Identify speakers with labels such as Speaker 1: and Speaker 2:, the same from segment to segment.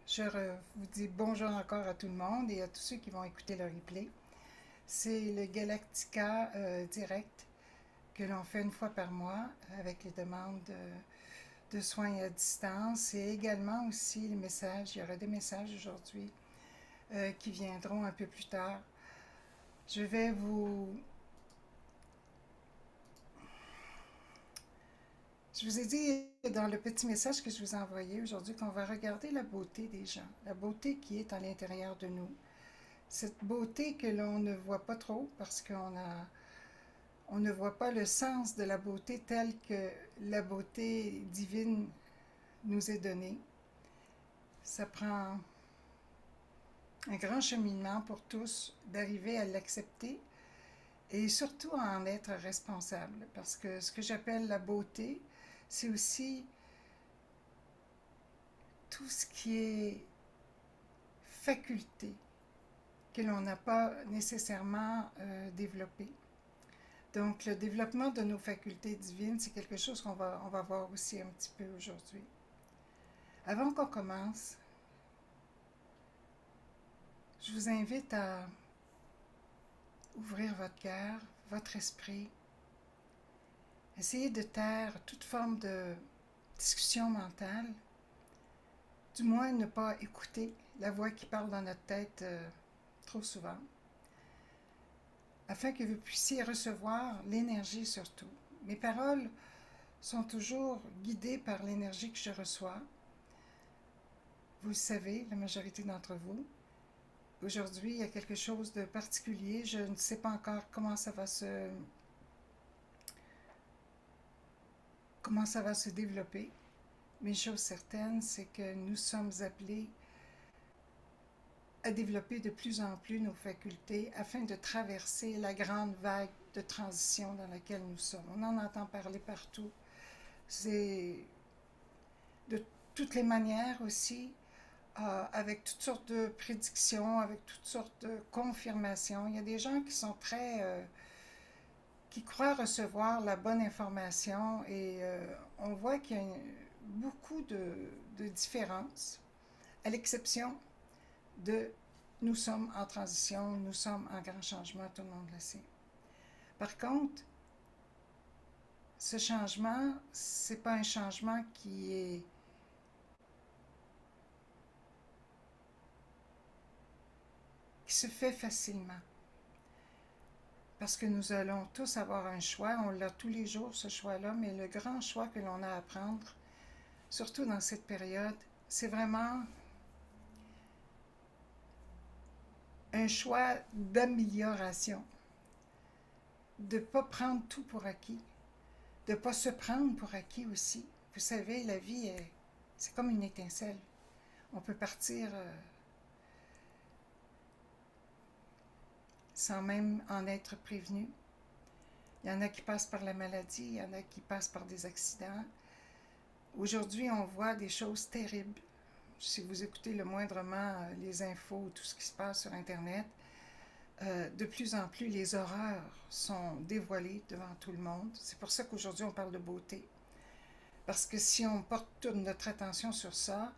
Speaker 1: Vous dis bonjour encore à tout le monde et à tous ceux qui vont écouter le replay. C'est le Galactica direct que l'on fait une fois par mois avec les demandes de soins à distance et également aussi les messages. Il y aura des messages aujourd'hui qui viendront un peu plus tard. Je vais vous Je vous ai dit dans le petit message que je vous ai envoyé aujourd'hui qu'on va regarder la beauté des gens, la beauté qui est à l'intérieur de nous. Cette beauté que l'on ne voit pas trop parce on ne voit pas le sens de la beauté telle que la beauté divine nous est donnée. Ça prend un grand cheminement pour tous d'arriver à l'accepter et surtout à en être responsable. Parce que ce que j'appelle la beauté, c'est aussi tout ce qui est faculté que l'on n'a pas nécessairement développé. Donc, le développement de nos facultés divines, c'est quelque chose on va voir aussi un petit peu aujourd'hui. Avant qu'on commence, je vous invite à ouvrir votre cœur, votre esprit, essayer de taire toute forme de discussion mentale, du moins ne pas écouter la voix qui parle dans notre tête trop souvent, afin que vous puissiez recevoir l'énergie surtout. Mes paroles sont toujours guidées par l'énergie que je reçois. Vous le savez, la majorité d'entre vous. Aujourd'hui, il y a quelque chose de particulier. Je ne sais pas encore comment ça va se développer. Mais une chose certaine, c'est que nous sommes appelés à développer de plus en plus nos facultés afin de traverser la grande vague de transition dans laquelle nous sommes. On en entend parler partout. C'est de toutes les manières aussi, avec toutes sortes de prédictions, avec toutes sortes de confirmations. Il y a des gens qui sont qui croient recevoir la bonne information et on voit qu'il y a beaucoup de différences, à l'exception de nous sommes en transition, nous sommes en grand changement, tout le monde le sait. Par contre, ce changement, c'est pas un changement qui se fait facilement. Parce que nous allons tous avoir un choix, on l'a tous les jours ce choix-là, mais le grand choix que l'on a à prendre, surtout dans cette période, c'est vraiment un choix d'amélioration, de ne pas prendre tout pour acquis, de ne pas se prendre pour acquis aussi. Vous savez, la vie, c'est comme une étincelle. On peut partir sans même en être prévenu. Il y en a qui passent par la maladie, il y en a qui passent par des accidents. Aujourd'hui, on voit des choses terribles. Si vous écoutez le moindrement les infos, tout ce qui se passe sur Internet, de plus en plus, les horreurs sont dévoilées devant tout le monde. C'est pour ça qu'aujourd'hui, on parle de beauté. Parce que si on porte toute notre attention sur ça,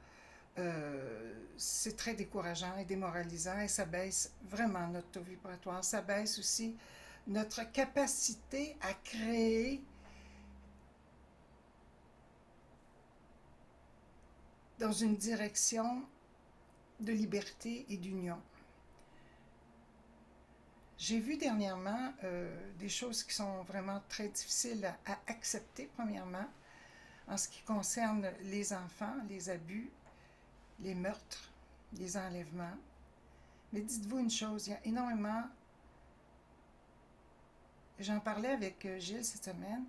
Speaker 1: c'est très décourageant et démoralisant et ça baisse vraiment notre taux vibratoire. Ça baisse aussi notre capacité à créer dans une direction de liberté et d'union. J'ai vu dernièrement des choses qui sont vraiment très difficiles à accepter, premièrement, en ce qui concerne les enfants, les abus, les meurtres, les enlèvements. Mais dites-vous une chose, il y a énormément, j'en parlais avec Gilles cette semaine,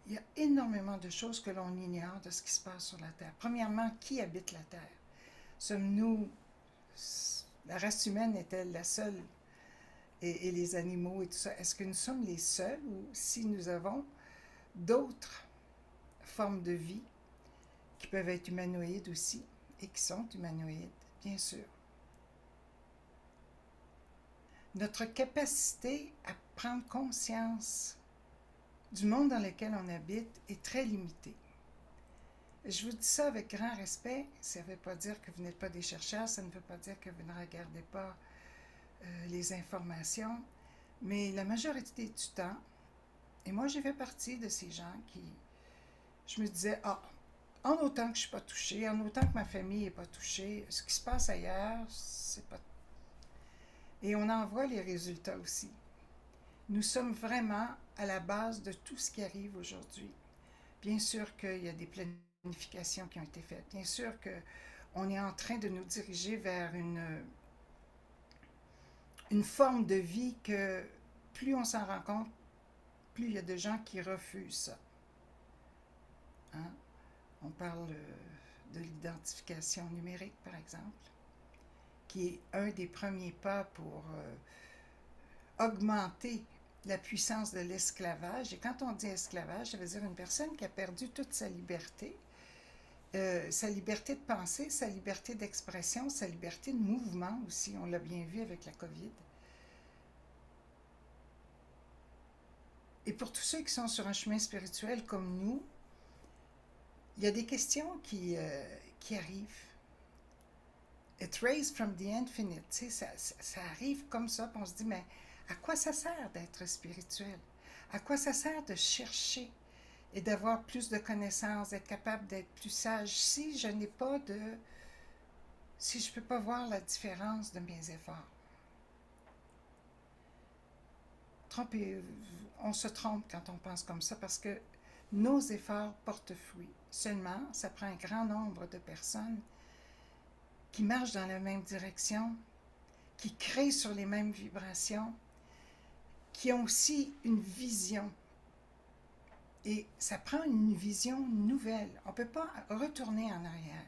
Speaker 1: il y a énormément de choses que l'on ignore de ce qui se passe sur la Terre. Premièrement, qui habite la Terre? Sommes-nous, la race humaine est-elle la seule et les animaux et tout ça? Est-ce que nous sommes les seuls ou si nous avons d'autres formes de vie qui peuvent être humanoïdes aussi et qui sont humanoïdes, bien sûr? Notre capacité à prendre conscience du monde dans lequel on habite est très limitée. Je vous dis ça avec grand respect. Ça ne veut pas dire que vous n'êtes pas des chercheurs, ça ne veut pas dire que vous ne regardez pas les informations, mais la majorité du temps, et moi j'ai fait partie de ces gens qui, je me disais, ah, en autant que je ne suis pas touchée, en autant que ma famille n'est pas touchée, ce qui se passe ailleurs, c'est pas... Et on en voit les résultats aussi. Nous sommes vraiment à la base de tout ce qui arrive aujourd'hui. Bien sûr qu'il y a des planifications qui ont été faites. Bien sûr qu'on est en train de nous diriger vers une forme de vie que plus on s'en rend compte, plus il y a de gens qui refusent ça. Hein? On parle de l'identification numérique, par exemple, qui est un des premiers pas pour augmenter la puissance de l'esclavage. Et quand on dit esclavage, ça veut dire une personne qui a perdu toute sa liberté de penser, sa liberté d'expression, sa liberté de mouvement aussi. On l'a bien vu avec la COVID. Et pour tous ceux qui sont sur un chemin spirituel comme nous, il y a des questions qui arrivent. It raised from the infinite. Tu sais, ça arrive comme ça, puis on se dit, mais à quoi ça sert d'être spirituel? À quoi ça sert de chercher et d'avoir plus de connaissances, d'être capable d'être plus sage si je n'ai pas de... si je ne peux pas voir la différence de mes efforts? On se trompe quand on pense comme ça parce que nos efforts portent fruit. Seulement, ça prend un grand nombre de personnes qui marchent dans la même direction, qui créent sur les mêmes vibrations, qui ont aussi une vision. Et ça prend une vision nouvelle. On ne peut pas retourner en arrière.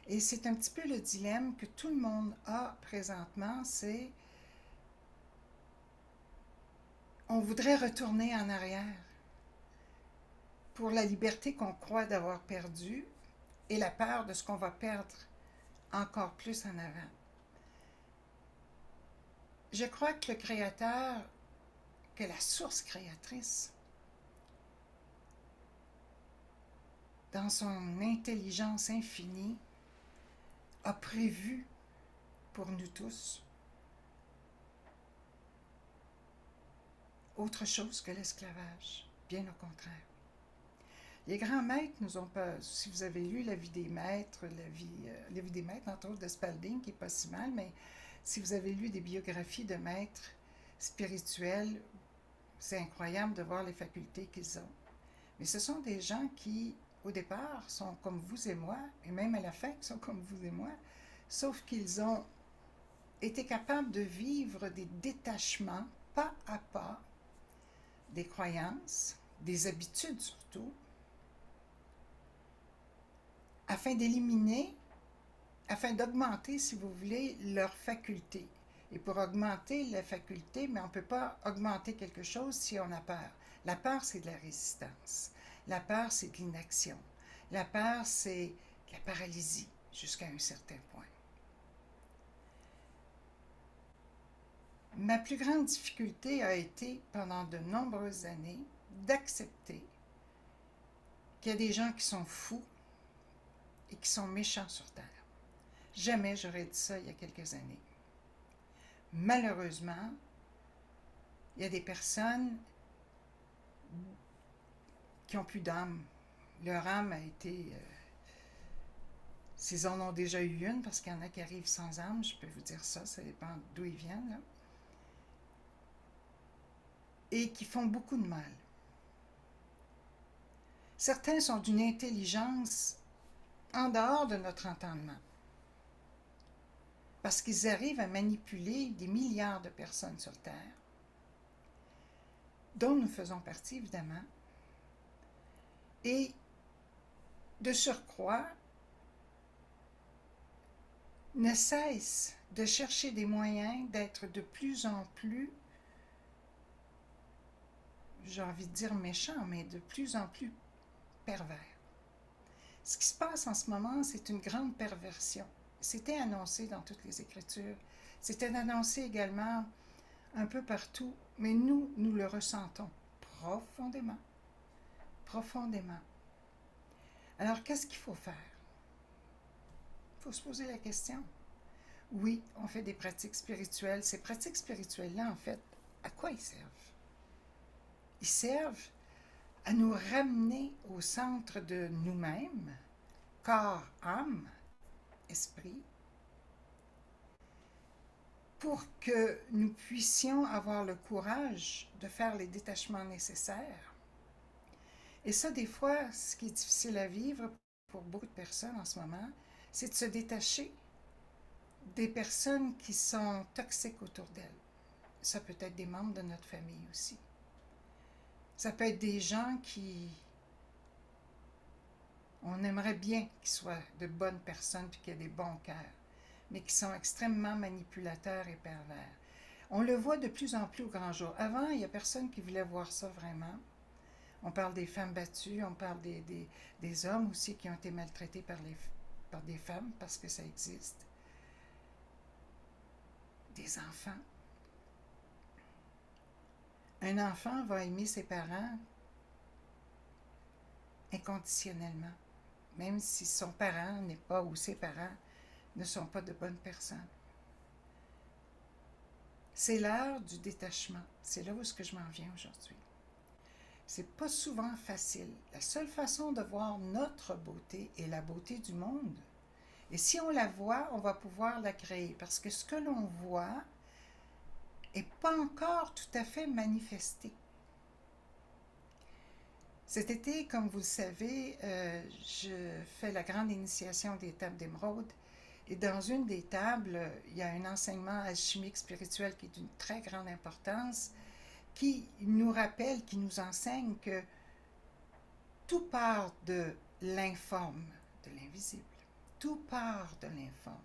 Speaker 1: Et c'est un petit peu le dilemme que tout le monde a présentement, c'est on voudrait retourner en arrière pour la liberté qu'on croit d'avoir perdue et la peur de ce qu'on va perdre encore plus en avant. Je crois que le Créateur, que la source créatrice, dans son intelligence infinie, a prévu pour nous tous autre chose que l'esclavage, bien au contraire. Les grands maîtres nous ont pas... Si vous avez lu La vie des maîtres, la vie des maîtres, entre autres de Spalding, qui n'est pas si mal, mais si vous avez lu des biographies de maîtres spirituels, c'est incroyable de voir les facultés qu'ils ont. Mais ce sont des gens qui, au départ, sont comme vous et moi, et même à la fin, sont comme vous et moi, sauf qu'ils ont été capables de vivre des détachements, pas à pas, des croyances, des habitudes surtout, afin d'éliminer, afin d'augmenter, si vous voulez, leurs facultés. Et pour augmenter la faculté, mais on ne peut pas augmenter quelque chose si on a peur. La peur, c'est de la résistance. La peur, c'est de l'inaction. La peur, c'est de la paralysie jusqu'à un certain point. Ma plus grande difficulté a été, pendant de nombreuses années, d'accepter qu'il y a des gens qui sont fous et qui sont méchants sur Terre. Jamais j'aurais dit ça il y a quelques années. Malheureusement, il y a des personnes qui n'ont plus d'âme. Leur âme a été... s'ils en ont déjà eu une, parce qu'il y en a qui arrivent sans âme, je peux vous dire ça, ça dépend d'où ils viennent, là. Et qui font beaucoup de mal. Certains sont d'une intelligence en dehors de notre entendement, parce qu'ils arrivent à manipuler des milliards de personnes sur Terre, dont nous faisons partie, évidemment, et de surcroît, ne cessent de chercher des moyens d'être de plus en plus, j'ai envie de dire méchants, mais de plus en plus pervers. Ce qui se passe en ce moment, c'est une grande perversion. C'était annoncé dans toutes les Écritures. C'était annoncé également un peu partout, mais nous le ressentons profondément, profondément. Alors, qu'est-ce qu'il faut faire? Il faut se poser la question. Oui, on fait des pratiques spirituelles. Ces pratiques spirituelles-là, en fait, à quoi ils servent? Ils servent à nous ramener au centre de nous-mêmes, corps, âme, esprit, pour que nous puissions avoir le courage de faire les détachements nécessaires. Et ça, des fois, ce qui est difficile à vivre pour beaucoup de personnes en ce moment, c'est de se détacher des personnes qui sont toxiques autour d'elles. Ça peut être des membres de notre famille aussi. Ça peut être des gens qui... On aimerait bien qu'ils soient de bonnes personnes et qu'ils aient des bons cœurs, mais qui sont extrêmement manipulateurs et pervers. On le voit de plus en plus au grand jour. Avant, il n'y a personne qui voulait voir ça vraiment. On parle des femmes battues, on parle des hommes aussi qui ont été maltraités par des femmes, parce que ça existe. Des enfants. Un enfant va aimer ses parents inconditionnellement, même si son parent n'est pas ou ses parents ne sont pas de bonnes personnes. C'est l'heure du détachement. C'est là où est-ce que je m'en viens aujourd'hui. C'est pas souvent facile. La seule façon de voir notre beauté est la beauté du monde. Et si on la voit, on va pouvoir la créer. Parce que ce que l'on voit n'est pas encore tout à fait manifesté. Cet été, comme vous le savez, je fais la grande initiation des tables d'émeraude. Et dans une des tables, il y a un enseignement alchimique spirituel qui est d'une très grande importance, qui nous rappelle, qui nous enseigne que tout part de l'informe, de l'invisible. Tout part de l'informe.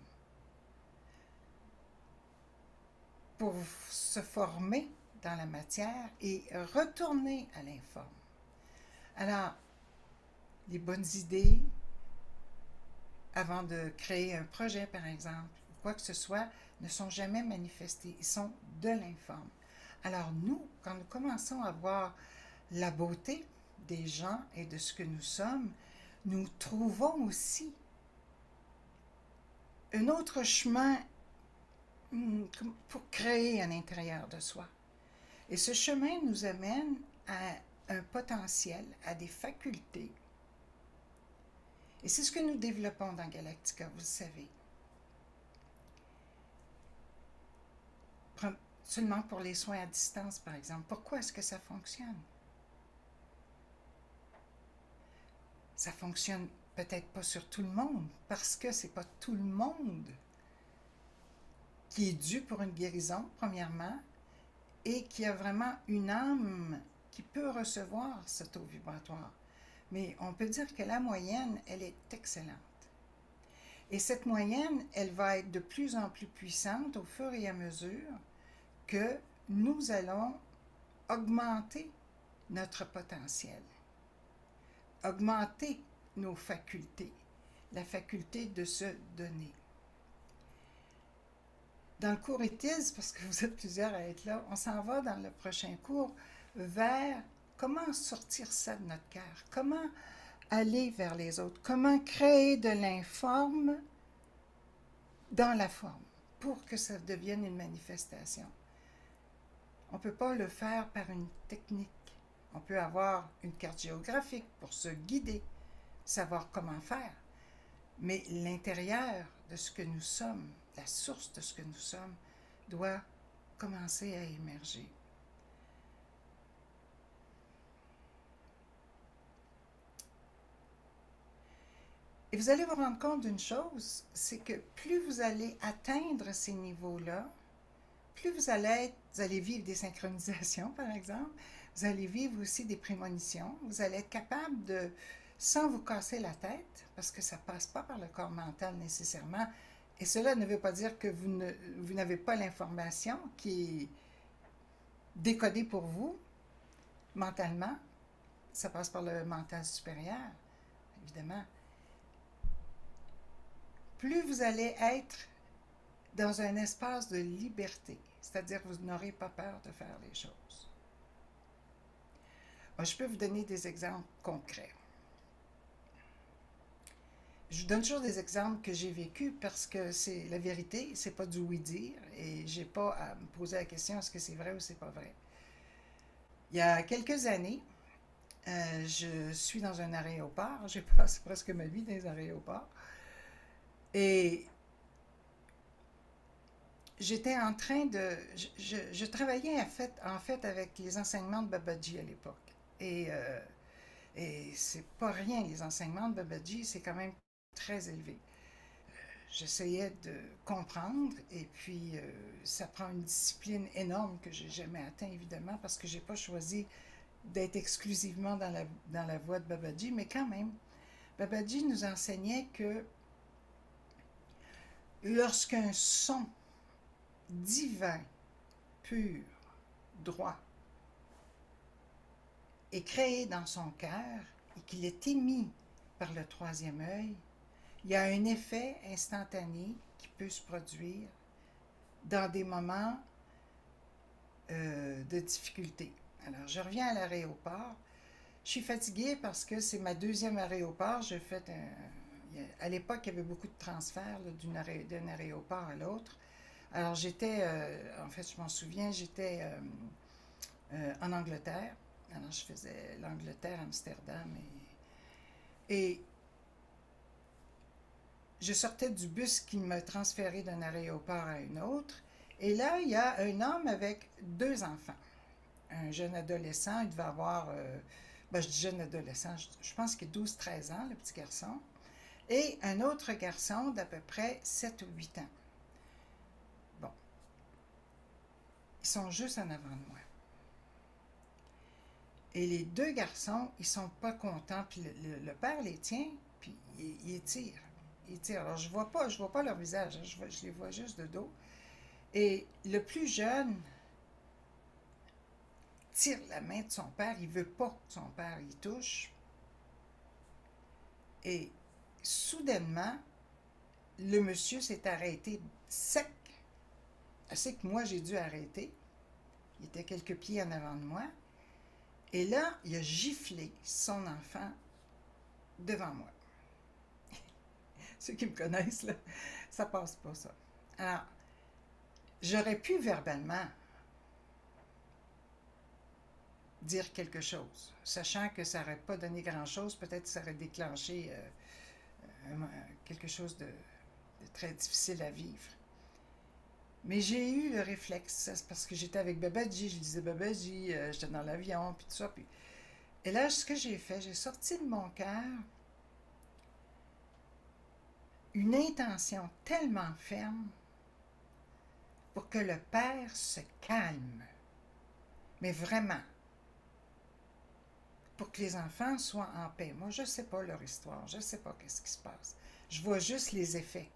Speaker 1: Pour se former dans la matière et retourner à l'informe. Alors, les bonnes idées, avant de créer un projet, par exemple, ou quoi que ce soit, ne sont jamais manifestées. Ils sont de l'informe. Alors nous, quand nous commençons à voir la beauté des gens et de ce que nous sommes, nous trouvons aussi un autre chemin pour créer à l'intérieur de soi. Et ce chemin nous amène à un potentiel, à des facultés. Et c'est ce que nous développons dans Galactica, vous le savez. Seulement pour les soins à distance, par exemple. Pourquoi est-ce que ça fonctionne? Ça fonctionne peut-être pas sur tout le monde, parce que c'est pas tout le monde qui est dû pour une guérison, premièrement, et qui a vraiment une âme qui peut recevoir ce taux vibratoire. Mais on peut dire que la moyenne, elle est excellente. Et cette moyenne, elle va être de plus en plus puissante au fur et à mesure que nous allons augmenter notre potentiel, augmenter nos facultés, la faculté de se donner. Dans le cours ETIS, parce que vous êtes plusieurs à être là, on s'en va dans le prochain cours vers comment sortir ça de notre cœur, comment aller vers les autres, comment créer de l'informe dans la forme pour que ça devienne une manifestation. On ne peut pas le faire par une technique. On peut avoir une carte géographique pour se guider, savoir comment faire. Mais l'intérieur de ce que nous sommes, la source de ce que nous sommes, doit commencer à émerger. Et vous allez vous rendre compte d'une chose, c'est que plus vous allez atteindre ces niveaux-là, plus vous allez vivre des synchronisations, par exemple, vous allez vivre aussi des prémonitions, vous allez être capable de, sans vous casser la tête, parce que ça ne passe pas par le corps mental nécessairement, et cela ne veut pas dire que vous n'avez pas l'information qui est décodée pour vous, mentalement, ça passe par le mental supérieur, évidemment. Plus vous allez être dans un espace de liberté, c'est-à-dire que vous n'aurez pas peur de faire les choses. Je peux vous donner des exemples concrets. je vous donne toujours des exemples que j'ai vécus parce que c'est la vérité, c'est pas du oui-dire et j'ai pas à me poser la question est-ce que c'est vrai ou c'est pas vrai. Il y a quelques années, je suis dans un aéroport, j'ai passé presque ma vie dans les aéroports et j'étais en train de... Je travaillais en fait avec les enseignements de Babaji à l'époque. Et c'est pas rien, les enseignements de Babaji, c'est quand même très élevé. J'essayais de comprendre et puis ça prend une discipline énorme que j'ai jamais atteint évidemment parce que j'ai pas choisi d'être exclusivement dans la voie de Babaji, mais quand même, Babaji nous enseignait que lorsqu'un son divin, pur, droit, est créé dans son cœur et qu'il est émis par le troisième œil, il y a un effet instantané qui peut se produire dans des moments de difficulté. Alors, je reviens à l'aéroport. Je suis fatiguée parce que c'est ma deuxième aéroport. J'ai fait à l'époque, il y avait beaucoup de transferts d'un aéroport à l'autre. Alors, j'étais, en fait, je m'en souviens, j'étais en Angleterre. Alors, je faisais l'Angleterre, Amsterdam. Et je sortais du bus qui me transférait d'un aéroport à un autre. Et là, il y a un homme avec deux enfants. Un jeune adolescent, il devait avoir, je dis jeune adolescent, je pense qu'il a 12-13 ans, le petit garçon. Et un autre garçon d'à peu près 7 ou 8 ans. Bon, ils sont juste en avant de moi. Et les deux garçons, ils sont pas contents. Puis le père les tient, puis il tire. Il tire. Alors, je vois pas leur visage, hein, je les vois juste de dos. Et le plus jeune tire la main de son père, il veut pas que son père y touche. Et soudainement, le monsieur s'est arrêté sec, assez que moi j'ai dû arrêter. Il était quelques pieds en avant de moi. Et là, il a giflé son enfant devant moi. Ceux qui me connaissent, là, ça passe pas ça. Alors, j'aurais pu verbalement dire quelque chose, sachant que ça n'aurait pas donné grand-chose, peut-être que ça aurait déclenché quelque chose de très difficile à vivre. Mais j'ai eu le réflexe, parce que j'étais avec Babaji, je disais Babaji, j'étais dans l'avion, puis tout ça. Puis... Et là, ce que j'ai fait, j'ai sorti de mon cœur une intention tellement ferme pour que le père se calme. Mais vraiment, pour que les enfants soient en paix. Moi, je ne sais pas leur histoire, je ne sais pas qu'est-ce qui se passe. Je vois juste les effets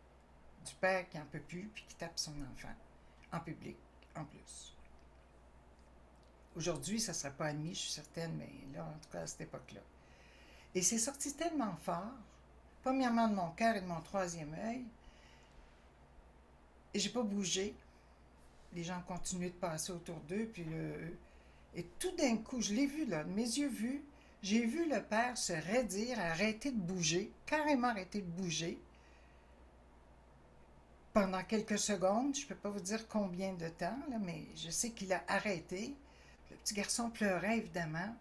Speaker 1: du père qui n'en peut plus puis qui tape son enfant, en public, en plus. Aujourd'hui, ça ne serait pas admis, je suis certaine, mais là, en tout cas, à cette époque-là. Et c'est sorti tellement fort, premièrement de mon cœur et de mon troisième œil, et j'ai pas bougé. Les gens continuaient de passer autour d'eux, puis et tout d'un coup, je l'ai vu là, de mes yeux vus, j'ai vu le père se raidir, arrêter de bouger, carrément arrêter de bouger, pendant quelques secondes, je ne peux pas vous dire combien de temps, là, mais je sais qu'il a arrêté. Le petit garçon pleurait, évidemment.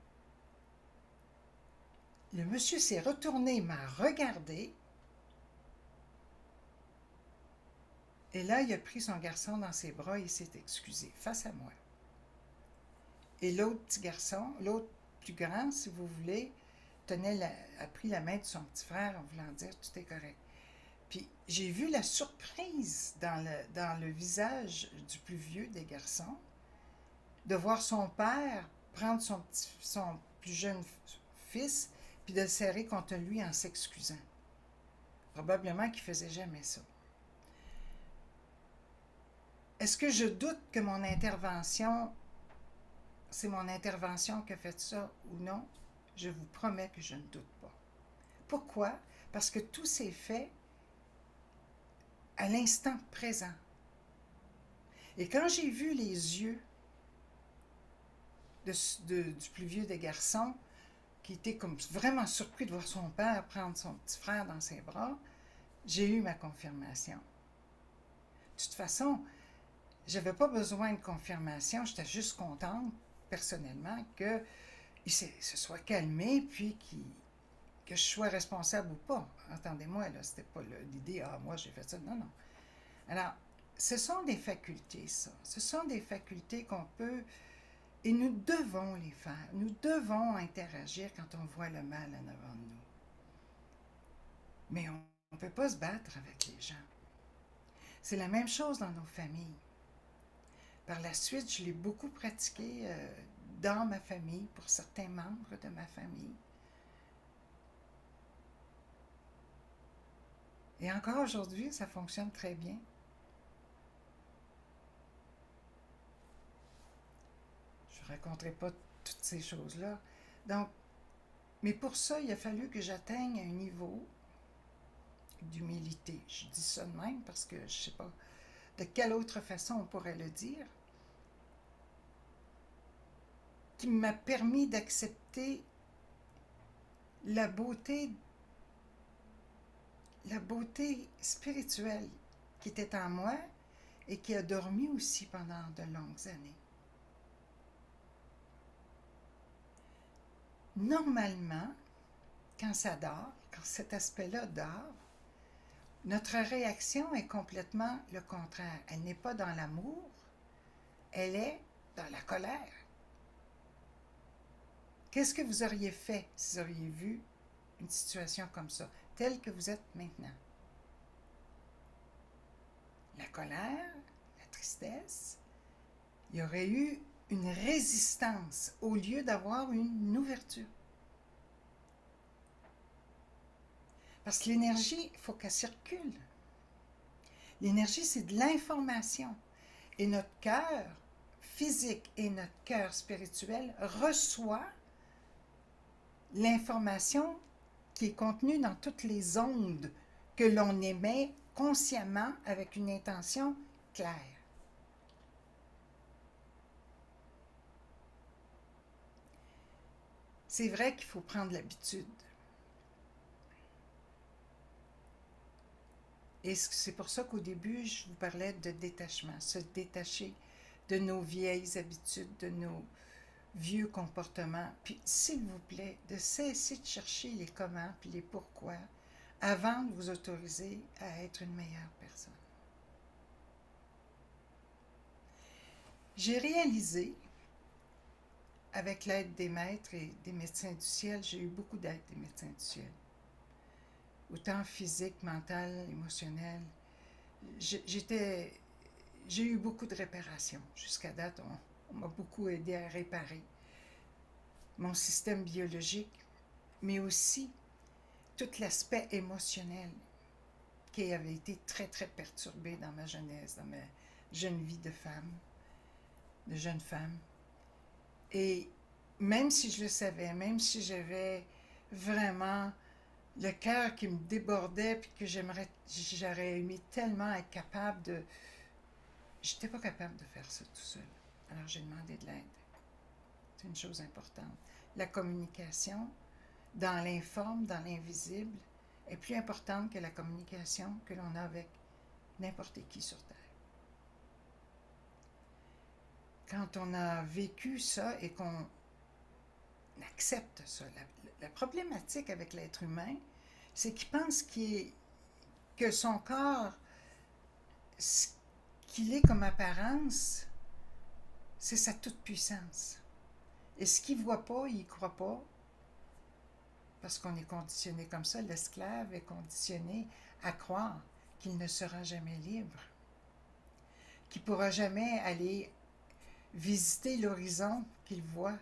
Speaker 1: Le monsieur s'est retourné, m'a regardé, et là, il a pris son garçon dans ses bras et il s'est excusé, face à moi. Et l'autre petit garçon, l'autre plus grand, si vous voulez, a pris la main de son petit frère en voulant dire « tout est correct ». Puis j'ai vu la surprise dans le visage du plus vieux des garçons de voir son père prendre son plus jeune fils puis de le serrer contre lui en s'excusant. Probablement qu'il ne faisait jamais ça. Est-ce que je doute que mon intervention, c'est mon intervention qui a fait ça ou non? Je vous promets que je ne doute pas. Pourquoi? Parce que tout s'est fait à l'instant présent. Et quand j'ai vu les yeux du plus vieux des garçons, qui était comme vraiment surpris de voir son père prendre son petit frère dans ses bras, j'ai eu ma confirmation. De toute façon, je n'avais pas besoin de confirmation, j'étais juste contente, personnellement, qu'il se soit calmé, puis que je sois responsable ou pas. Entendez-moi, là, c'était pas l'idée, ah, moi j'ai fait ça. Non, non. Alors, ce sont des facultés, ça. Ce sont des facultés qu'on peut, et nous devons les faire. Nous devons interagir quand on voit le mal en avant de nous. Mais on ne peut pas se battre avec les gens. C'est la même chose dans nos familles. Par la suite, je l'ai beaucoup pratiqué dans ma famille, pour certains membres de ma famille. Et encore aujourd'hui, ça fonctionne très bien. Je ne raconterai pas toutes ces choses-là. Donc, mais pour ça, il a fallu que j'atteigne un niveau d'humilité. Je dis ça de même parce que je ne sais pas de quelle autre façon on pourrait le dire, qui m'a permis d'accepter la beauté spirituelle qui était en moi et qui a dormi aussi pendant de longues années. Normalement, quand ça dort, quand cet aspect-là dort, notre réaction est complètement le contraire. Elle n'est pas dans l'amour, elle est dans la colère. Qu'est-ce que vous auriez fait si vous auriez vu une situation comme ça, telle que vous êtes maintenant? La colère, la tristesse, il y aurait eu une résistance au lieu d'avoir une ouverture. Parce que l'énergie, il faut qu'elle circule. L'énergie, c'est de l'information. Et notre cœur physique et notre cœur spirituel reçoit l'information qui est contenue dans toutes les ondes que l'on émet consciemment avec une intention claire. C'est vrai qu'il faut prendre l'habitude. Et c'est pour ça qu'au début, je vous parlais de détachement, se détacher de nos vieilles habitudes, de nos vieux comportements. Puis, s'il vous plaît, de cesser de chercher les comment puis les pourquoi avant de vous autoriser à être une meilleure personne. J'ai réalisé, avec l'aide des maîtres et des médecins du ciel, j'ai eu beaucoup d'aide des médecins du ciel. Autant physique, mental, émotionnel. J'ai eu beaucoup de réparations. Jusqu'à date, on m'a beaucoup aidé à réparer mon système biologique, mais aussi tout l'aspect émotionnel qui avait été très, très perturbé dans ma jeunesse, dans ma jeune vie de femme, de jeune femme. Et même si je le savais, même si j'avais vraiment le cœur qui me débordait, puis que j'aurais aimé tellement être capable de... J'étais pas capable de faire ça tout seul. Alors j'ai demandé de l'aide. C'est une chose importante. La communication, dans l'informe, dans l'invisible, est plus importante que la communication que l'on a avec n'importe qui sur Terre. Quand on a vécu ça et qu'on accepte ça, la problématique avec l'être humain, c'est qu'il pense que son corps, ce qu'il est comme apparence, c'est sa toute-puissance. Et ce qu'il ne voit pas, il ne croit pas, parce qu'on est conditionné comme ça. L'esclave est conditionné à croire qu'il ne sera jamais libre, qu'il ne pourra jamais aller visiter l'horizon qu'il voit,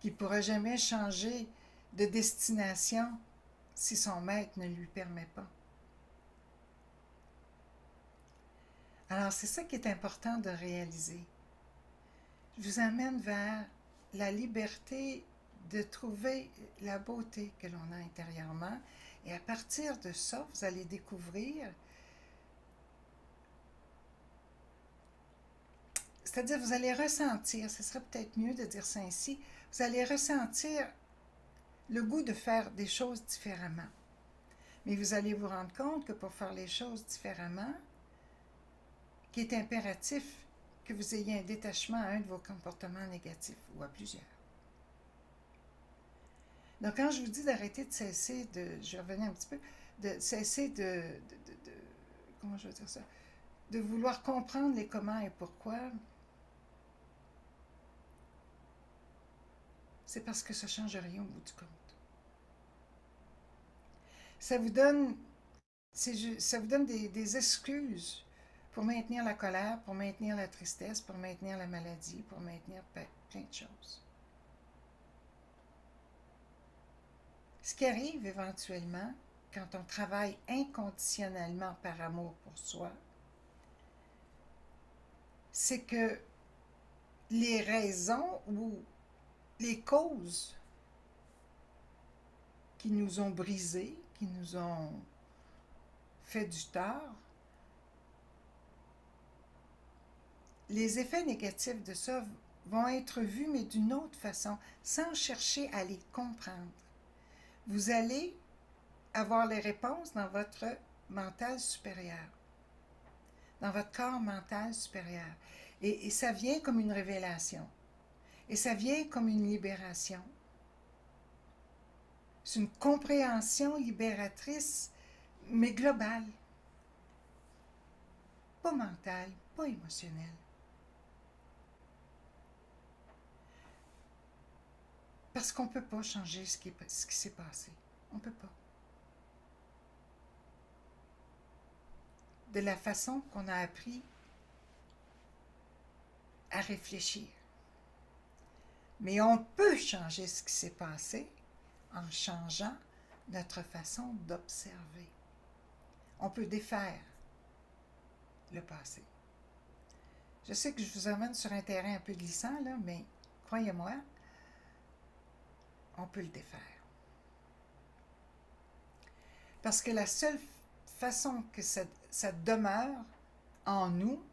Speaker 1: qu'il ne pourra jamais changer de destination si son maître ne lui permet pas. Alors, c'est ça qui est important de réaliser. Je vous amène vers la liberté de trouver la beauté que l'on a intérieurement. Et à partir de ça, vous allez découvrir, c'est-à-dire vous allez ressentir, ce serait peut-être mieux de dire ça ainsi, vous allez ressentir le goût de faire des choses différemment. Mais vous allez vous rendre compte que pour faire les choses différemment, qu'il est impératif que vous ayez un détachement à un de vos comportements négatifs ou à plusieurs. Donc, quand je vous dis d'arrêter de cesser de, je revenais un petit peu, de cesser comment je veux dire ça, de vouloir comprendre les comment et pourquoi, c'est parce que ça ne change rien au bout du compte. Ça vous donne, ça vous donne des excuses pour maintenir la colère, pour maintenir la tristesse, pour maintenir la maladie, pour maintenir plein de choses. Ce qui arrive éventuellement, quand on travaille inconditionnellement par amour pour soi, c'est que les raisons ou les causes qui nous ont brisés, qui nous ont fait du tort, les effets négatifs de ça vont être vus, mais d'une autre façon, sans chercher à les comprendre. Vous allez avoir les réponses dans votre mental supérieur, dans votre corps mental supérieur. Et ça vient comme une révélation. Et ça vient comme une libération. C'est une compréhension libératrice, mais globale. Pas mentale, pas émotionnelle. Parce qu'on ne peut pas changer ce qui s'est passé. On ne peut pas. De la façon qu'on a appris à réfléchir. Mais on peut changer ce qui s'est passé en changeant notre façon d'observer. On peut défaire le passé. Je sais que je vous emmène sur un terrain un peu glissant, là, mais croyez-moi, on peut le défaire. Parce que la seule façon que ça demeure en nous,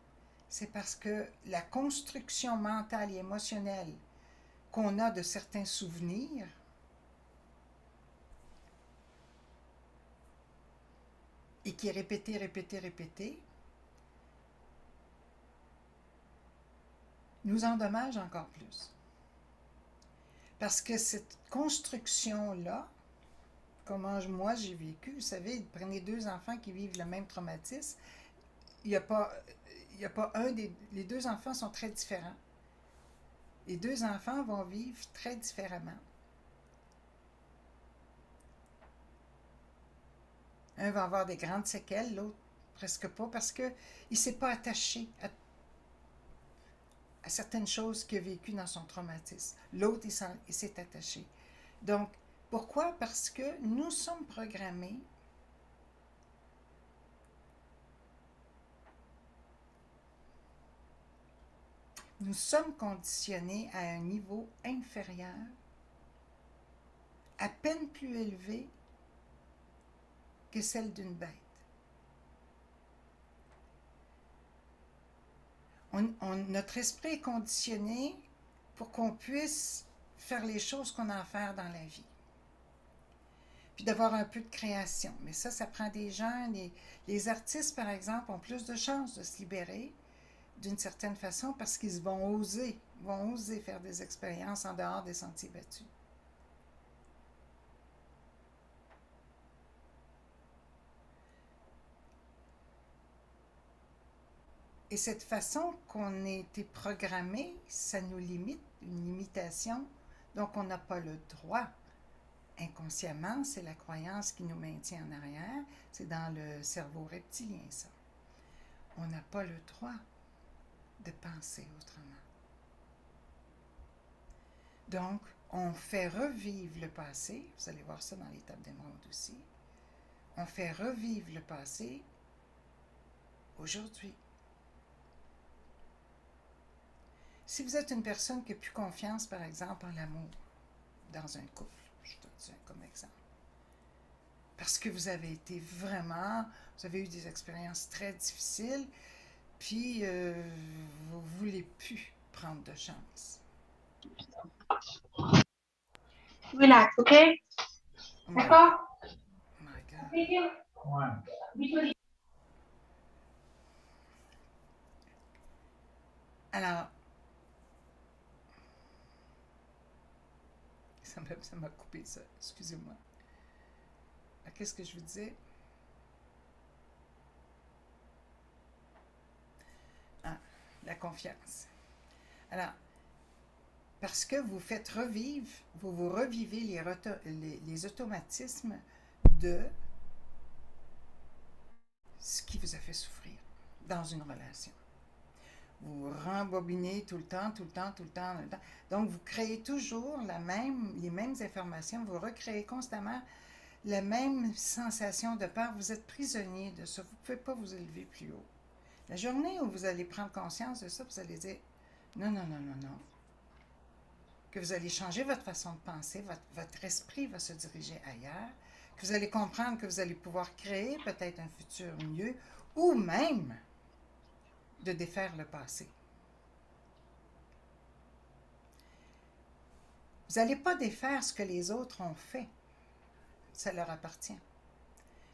Speaker 1: c'est parce que la construction mentale et émotionnelle qu'on a de certains souvenirs et qui est répétée, nous endommage encore plus. Parce que cette construction-là, comment moi j'ai vécu, vous savez, prenez deux enfants qui vivent le même traumatisme, il n'y a pas un des... Les deux enfants sont très différents. Les deux enfants vont vivre très différemment. Un va avoir des grandes séquelles, l'autre presque pas, parce qu'il ne s'est pas attaché à certaines choses qu'il a vécues dans son traumatisme. L'autre, il s'est attaché. Donc, pourquoi? Parce que nous sommes programmés nous sommes conditionnés à un niveau inférieur, à peine plus élevé que celle d'une bête. Notre esprit est conditionné pour qu'on puisse faire les choses qu'on a à faire dans la vie. Puis d'avoir un peu de création. Mais ça prend des gens. Les artistes, par exemple, ont plus de chances de se libérer d'une certaine façon parce qu'ils vont oser faire des expériences en dehors des sentiers battus. Et cette façon qu'on a été programmé, ça nous limite, une limitation, donc on n'a pas le droit. Inconsciemment, c'est la croyance qui nous maintient en arrière, c'est dans le cerveau reptilien, ça. On n'a pas le droit de penser autrement. Donc, on fait revivre le passé, vous allez voir ça dans les tables d'émeraude aussi, on fait revivre le passé aujourd'hui. Si vous êtes une personne qui n'a plus confiance, par exemple, en l'amour, dans un couple, je te dis comme exemple, parce que vous avez été vraiment, vous avez eu des expériences très difficiles, puis vous ne voulez plus prendre de chance.
Speaker 2: Relax, ok?
Speaker 1: Oh
Speaker 2: D'accord?
Speaker 1: my God.
Speaker 2: Ouais.
Speaker 1: Alors, ça m'a coupé ça, excusez-moi. Qu'est-ce que je vous disais? Ah, la confiance. Alors, parce que vous faites revivre, vous revivez les automatismes de ce qui vous a fait souffrir dans une relation. Vous rembobinez tout le temps, tout le temps, tout le temps, tout le temps. Donc, vous créez toujours les mêmes informations, vous recréez constamment la même sensation de peur. Vous êtes prisonnier de ça, vous ne pouvez pas vous élever plus haut. La journée où vous allez prendre conscience de ça, vous allez dire non, non, non, non, non. Que vous allez changer votre façon de penser, votre esprit va se diriger ailleurs, que vous allez comprendre que vous allez pouvoir créer peut-être un futur mieux ou même de défaire le passé. Vous n'allez pas défaire ce que les autres ont fait. Ça leur appartient.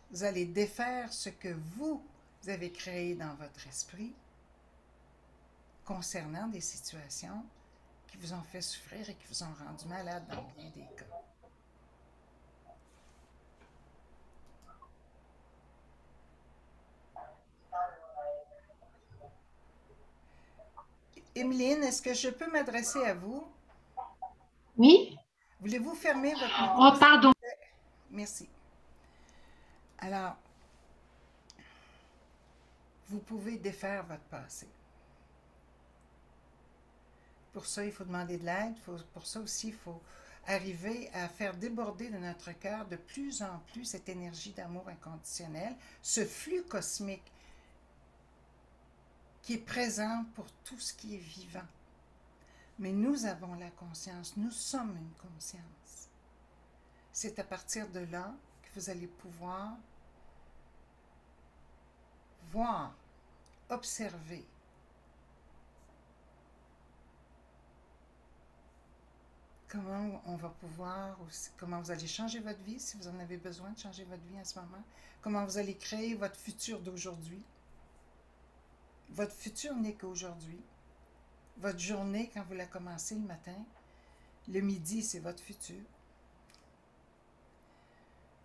Speaker 1: Vous allez défaire ce que vous avez créé dans votre esprit concernant des situations qui vous ont fait souffrir et qui vous ont rendu malade dans bien des cas. Emeline, est-ce que je peux m'adresser à vous?
Speaker 2: Oui?
Speaker 1: Voulez-vous fermer votre micro?
Speaker 2: Oh, pardon.
Speaker 1: Merci. Alors, vous pouvez défaire votre passé. Pour ça, il faut demander de l'aide. Pour ça aussi, il faut arriver à faire déborder de notre cœur de plus en plus cette énergie d'amour inconditionnel, ce flux cosmique qui est présent pour tout ce qui est vivant. Mais nous avons la conscience, nous sommes une conscience. C'est à partir de là que vous allez pouvoir voir, observer, comment on va pouvoir, comment vous allez changer votre vie si vous en avez besoin de changer votre vie en ce moment, comment vous allez créer votre futur d'aujourd'hui. Votre futur n'est qu'aujourd'hui. Votre journée, quand vous la commencez le matin, le midi, c'est votre futur.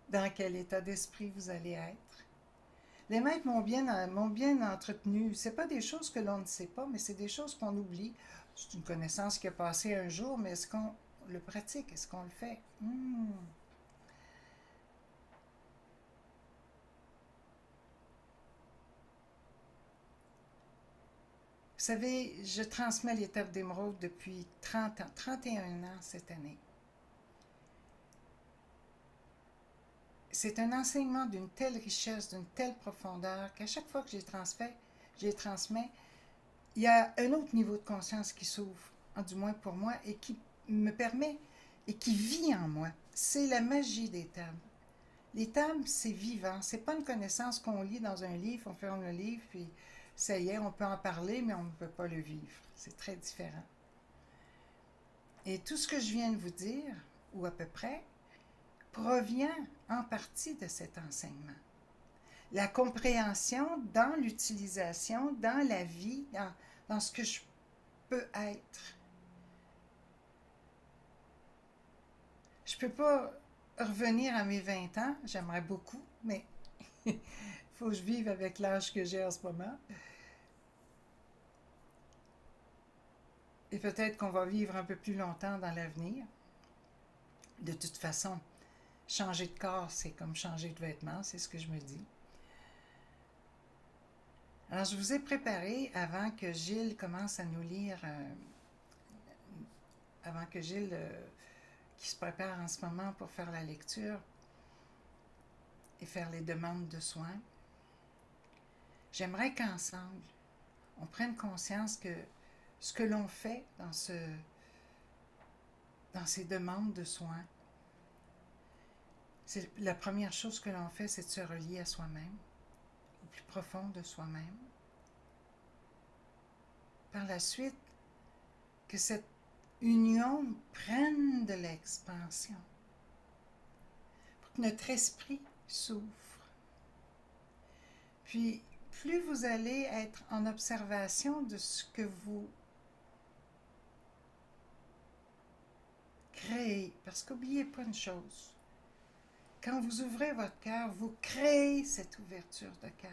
Speaker 1: Dans quel état d'esprit vous allez être. Les maîtres m'ont bien entretenu. Ce n'est pas des choses que l'on ne sait pas, mais c'est des choses qu'on oublie. C'est une connaissance qui a passé un jour, mais est-ce qu'on le pratique? Est-ce qu'on le fait? Vous savez, je transmets l'étape d'émeraude depuis 30 ans, 31 ans cette année. C'est un enseignement d'une telle richesse, d'une telle profondeur, qu'à chaque fois que je les transmets, il y a un autre niveau de conscience qui s'ouvre, du moins pour moi, et qui me permet, et qui vit en moi. C'est la magie des tables. Les tables, c'est vivant. C'est pas une connaissance qu'on lit dans un livre, on ferme le livre, puis ça y est, on peut en parler, mais on ne peut pas le vivre. C'est très différent. Et tout ce que je viens de vous dire, ou à peu près, provient en partie de cet enseignement. La compréhension dans l'utilisation, dans la vie, dans ce que je peux être. Je ne peux pas revenir à mes 20 ans, j'aimerais beaucoup, mais il faut que je vive avec l'âge que j'ai en ce moment. Et peut-être qu'on va vivre un peu plus longtemps dans l'avenir. De toute façon, changer de corps, c'est comme changer de vêtements, c'est ce que je me dis. Alors, je vous ai préparé avant que Gilles commence à nous lire, avant que Gilles, qui se prépare en ce moment pour faire la lecture et faire les demandes de soins, j'aimerais qu'ensemble, on prenne conscience que ce que l'on fait dans ces demandes de soins, c'est la première chose que l'on fait, c'est de se relier à soi-même, au plus profond de soi-même. Par la suite, que cette union prenne de l'expansion, pour que notre esprit s'ouvre. Puis, plus vous allez être en observation de ce que vous créez, parce qu'oubliez pas une chose, quand vous ouvrez votre cœur, vous créez cette ouverture de cœur.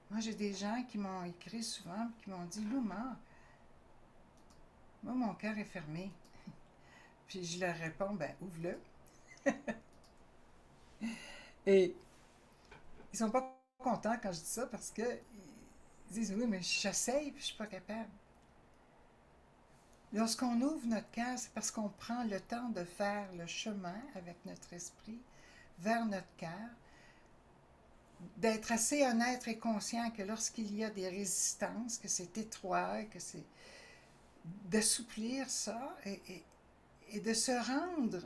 Speaker 1: Moi, j'ai des gens qui m'ont écrit souvent, qui m'ont dit « Louma, moi, mon cœur est fermé. » Puis je leur réponds « Ben, ouvre-le. » Et ils sont pas contents quand je dis ça parce que ils disent « Oui, mais j'essaye, puis je suis pas capable. » Lorsqu'on ouvre notre cœur, c'est parce qu'on prend le temps de faire le chemin avec notre esprit vers notre cœur, d'être assez honnête et conscient que lorsqu'il y a des résistances, que c'est étroit, que c'est d'assouplir ça et de se rendre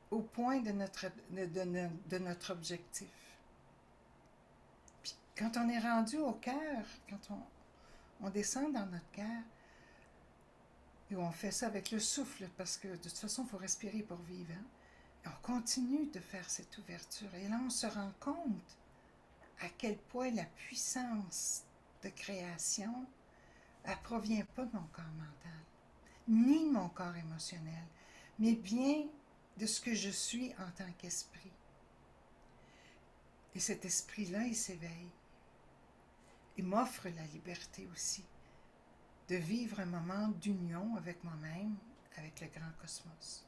Speaker 1: au point de notre objectif. Puis quand on est rendu au cœur, quand on descend dans notre cœur, et on fait ça avec le souffle, parce que de toute façon, il faut respirer pour vivre. Hein? Et on continue de faire cette ouverture. Et là, on se rend compte à quel point la puissance de création, elle ne provient pas de mon corps mental, ni de mon corps émotionnel, mais bien de ce que je suis en tant qu'esprit. Et cet esprit-là, il s'éveille. Il m'offre la liberté aussi de vivre un moment d'union avec moi-même, avec le grand cosmos.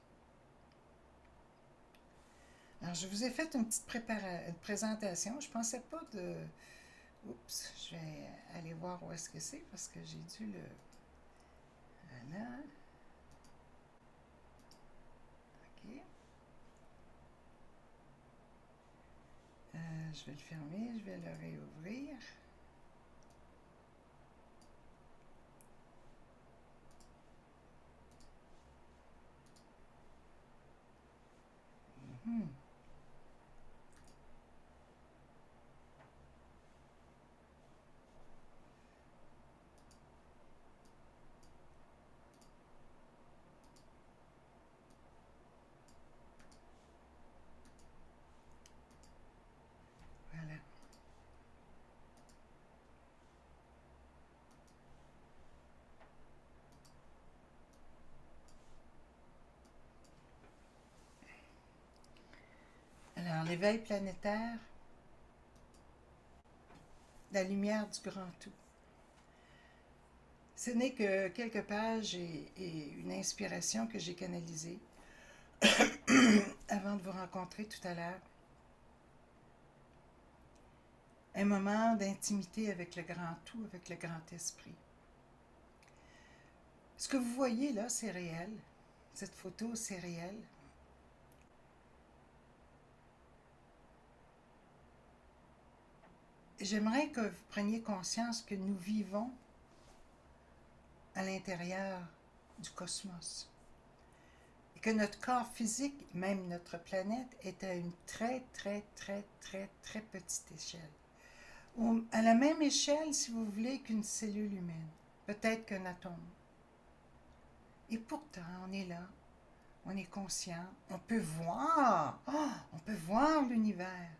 Speaker 1: Alors, je vous ai fait une petite présentation. Je ne pensais pas de... Oups, je vais aller voir où est-ce que c'est parce que j'ai dû le... Voilà. OK. Je vais le fermer, je vais le réouvrir. Voilà. Alors, l'éveil planétaire, la lumière du grand tout. Ce n'est que quelques pages et une inspiration que j'ai canalisée avant de vous rencontrer tout à l'heure. Un moment d'intimité avec le grand tout, avec le grand esprit. Ce que vous voyez là, c'est réel. Cette photo, c'est réel. J'aimerais que vous preniez conscience que nous vivons à l'intérieur du cosmos. Et que notre corps physique, même notre planète, est à une très, très, très, très, très petite échelle. À la même échelle, si vous voulez, qu'une cellule humaine. Peut-être qu'un atome. Et pourtant, on est là. On est conscient. On peut voir. Oh, on peut voir l'univers.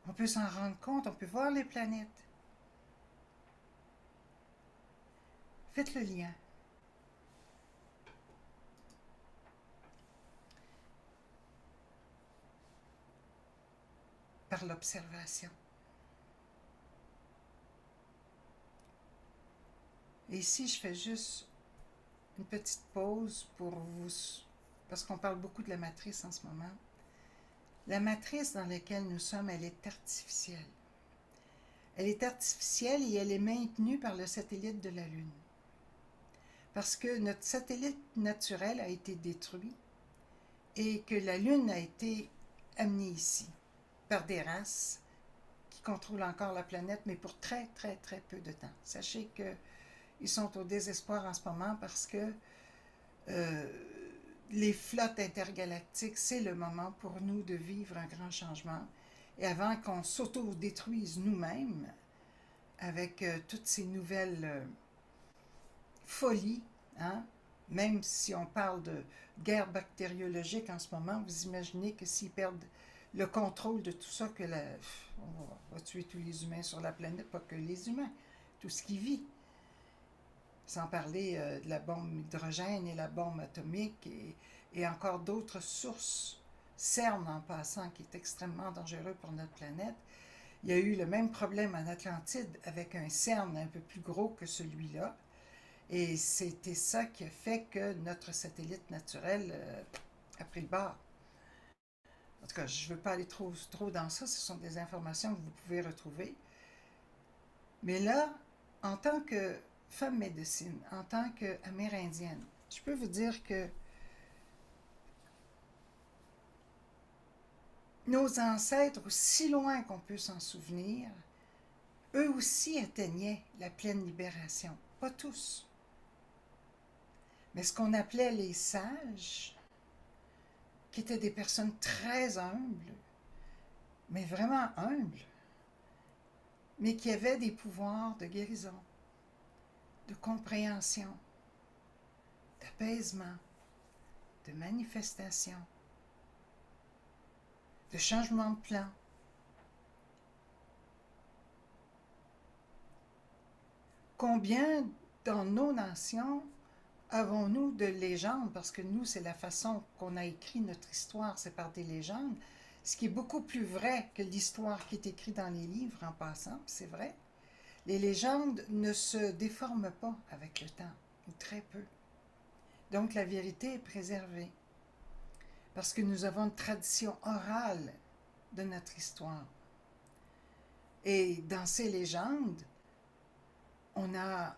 Speaker 1: On peut s'en rendre compte. On peut voir les planètes. Faites le lien. Par l'observation. Et ici, je fais juste une petite pause pour vous, parce qu'on parle beaucoup de la matrice en ce moment. La matrice dans laquelle nous sommes, elle est artificielle. Elle est artificielle et elle est maintenue par le satellite de la Lune. Parce que notre satellite naturel a été détruit et que la Lune a été amenée ici par des races qui contrôlent encore la planète, mais pour très, très, très peu de temps. Sachez qu'ils sont au désespoir en ce moment parce que les flottes intergalactiques, c'est le moment pour nous de vivre un grand changement. Et avant qu'on s'auto-détruise nous-mêmes, avec toutes ces nouvelles folies, hein? Même si on parle de guerre bactériologique en ce moment, vous imaginez que s'ils perdent le contrôle de tout ça, que on va tuer tous les humains sur la planète, pas que les humains, tout ce qui vit. Sans parler de la bombe hydrogène et la bombe atomique et encore d'autres sources. CERN en passant, qui est extrêmement dangereux pour notre planète. Il y a eu le même problème en Atlantide avec un CERN un peu plus gros que celui-là. Et c'était ça qui a fait que notre satellite naturel a pris le bord. En tout cas, je ne veux pas aller trop dans ça, ce sont des informations que vous pouvez retrouver. Mais là, en tant que femme médecine, en tant qu'amérindienne, je peux vous dire que nos ancêtres, aussi loin qu'on peut s'en souvenir, eux aussi atteignaient la pleine libération. Pas tous. Mais ce qu'on appelait les sages, qui étaient des personnes très humbles, mais vraiment humbles, mais qui avaient des pouvoirs de guérison, de compréhension, d'apaisement, de manifestation, de changement de plan. Combien dans nos nations avons-nous de légendes? Parce que nous, c'est la façon qu'on a écrit notre histoire, c'est par des légendes, ce qui est beaucoup plus vrai que l'histoire qui est écrite dans les livres en passant, c'est vrai. Les légendes ne se déforment pas avec le temps, ou très peu. Donc la vérité est préservée, parce que nous avons une tradition orale de notre histoire. Et dans ces légendes, on a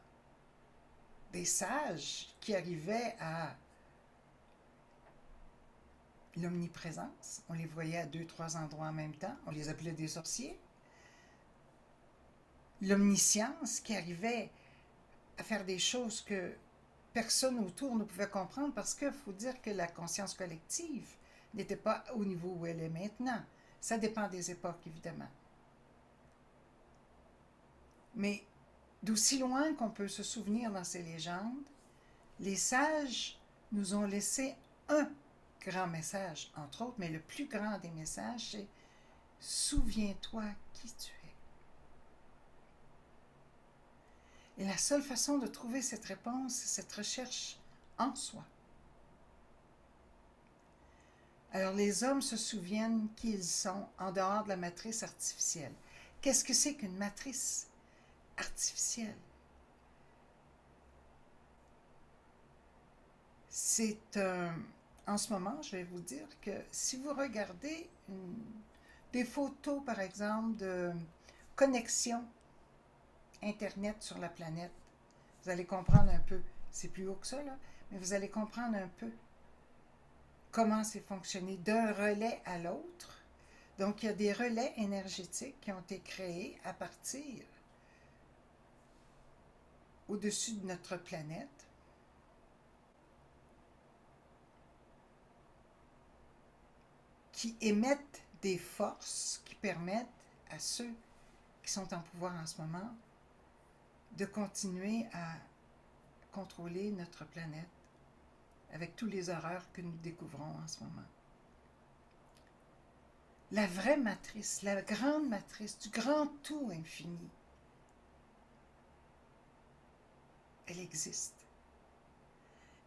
Speaker 1: des sages qui arrivaient à l'omniprésence. On les voyait à 2-3 endroits en même temps. On les appelait des sorciers. L'omniscience qui arrivait à faire des choses que personne autour ne pouvait comprendre parce qu'il faut dire que la conscience collective n'était pas au niveau où elle est maintenant. Ça dépend des époques, évidemment. Mais d'aussi loin qu'on peut se souvenir dans ces légendes, les sages nous ont laissé un grand message, entre autres, mais le plus grand des messages, c'est « Souviens-toi qui tu es ». Et la seule façon de trouver cette réponse, c'est cette recherche en soi. Alors les hommes se souviennent qui ils sont en dehors de la matrice artificielle. Qu'est-ce que c'est qu'une matrice artificielle? C'est en ce moment, je vais vous dire que si vous regardez des photos, par exemple, de connexion Internet sur la planète, vous allez comprendre un peu, c'est plus haut que ça, là, mais vous allez comprendre un peu comment c'est fonctionné d'un relais à l'autre. Donc, il y a des relais énergétiques qui ont été créés à partir au-dessus de notre planète. Qui émettent des forces qui permettent à ceux qui sont en pouvoir en ce moment de continuer à contrôler notre planète avec tous les horreurs que nous découvrons en ce moment. La vraie matrice, la grande matrice du grand tout infini, elle existe.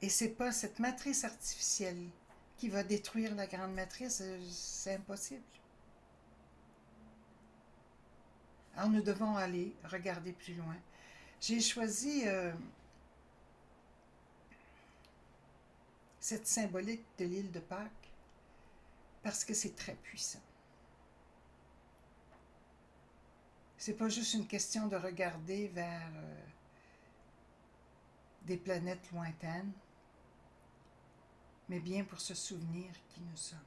Speaker 1: Et c'est pas cette matrice artificielle qui va détruire la grande matrice, c'est impossible. Alors nous devons aller regarder plus loin. J'ai choisi cette symbolique de l'île de Pâques parce que c'est très puissant. C'est pas juste une question de regarder vers des planètes lointaines, mais bien pour se souvenir qui nous sommes.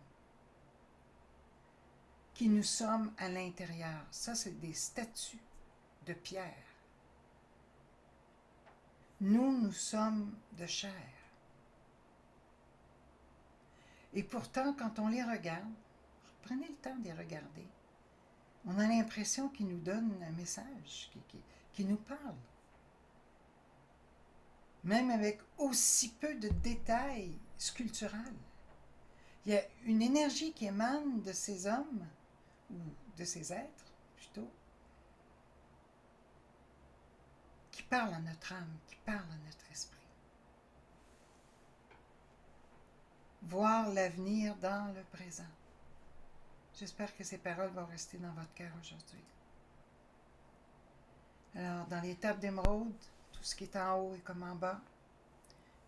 Speaker 1: Qui nous sommes à l'intérieur. Ça, c'est des statues de pierre. Nous sommes de chair. Et pourtant, quand on les regarde, prenez le temps de les regarder, On a l'impression qu'il nous donne un message, qu'il nous parle. Même avec aussi peu de détails sculpturaux. Il y a une énergie qui émane de ces hommes, ou de ces êtres plutôt, qui parle à notre âme, qui parle à notre esprit. Voir l'avenir dans le présent. J'espère que ces paroles vont rester dans votre cœur aujourd'hui. Alors, dans les tables d'émeraude, tout ce qui est en haut est comme en bas.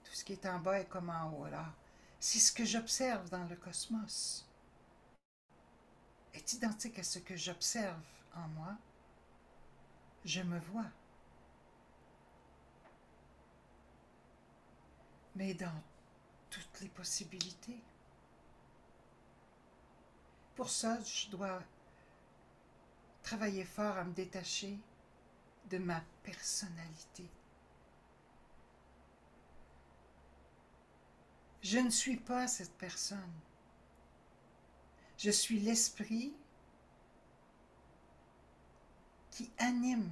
Speaker 1: Tout ce qui est en bas est comme en haut. Alors, si ce que j'observe dans le cosmos est identique à ce que j'observe en moi, je me vois. Mais dans toutes les possibilités. Pour ça, je dois travailler fort à me détacher de ma personnalité. Je ne suis pas cette personne. Je suis l'esprit qui anime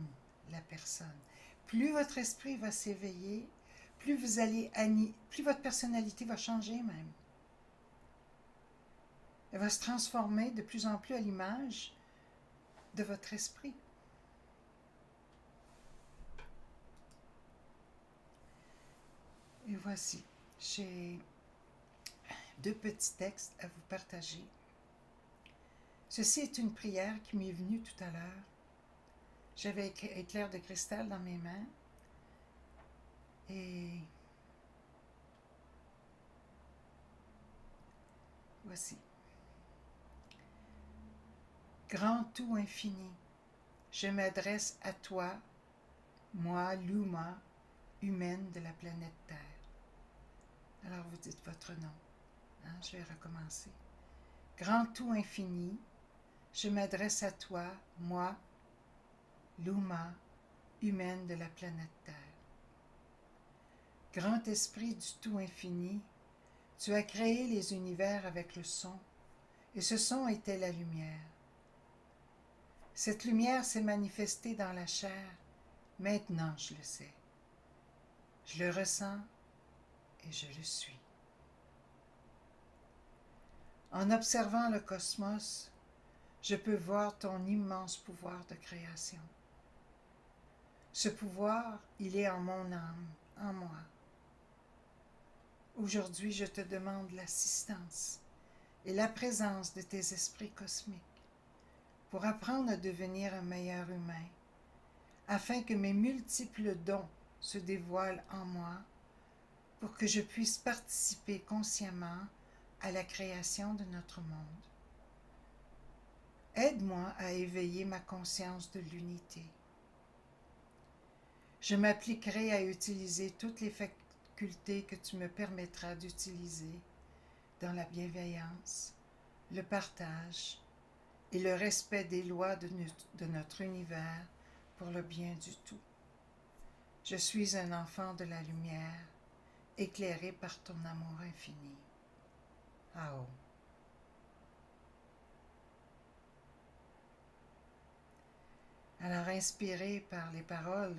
Speaker 1: la personne. Plus votre esprit va s'éveiller, plus votre personnalité va changer même. Elle va se transformer de plus en plus à l'image de votre esprit. Et voici, j'ai 2 petits textes à vous partager. Ceci est une prière qui m'est venue tout à l'heure. J'avais un éclair de cristal dans mes mains et voici. Grand tout infini, je m'adresse à toi, moi, Luma, humaine de la planète Terre. Alors vous dites votre nom. Je vais recommencer. Grand tout infini, je m'adresse à toi, moi, Luma, humaine de la planète Terre. Grand esprit du tout infini, tu as créé les univers avec le son, et ce son était la lumière. Cette lumière s'est manifestée dans la chair, maintenant je le sais. Je le ressens et je le suis. En observant le cosmos, je peux voir ton immense pouvoir de création. Ce pouvoir, il est en mon âme, en moi. Aujourd'hui, je te demande l'assistance et la présence de tes esprits cosmiques pour apprendre à devenir un meilleur humain, afin que mes multiples dons se dévoilent en moi, pour que je puisse participer consciemment à la création de notre monde. Aide-moi à éveiller ma conscience de l'unité. Je m'appliquerai à utiliser toutes les facultés que tu me permettras d'utiliser dans la bienveillance, le partage et le respect des lois de notre univers pour le bien du tout. Je suis un enfant de la lumière, éclairé par ton amour infini. Ao. Alors, inspiré par les paroles,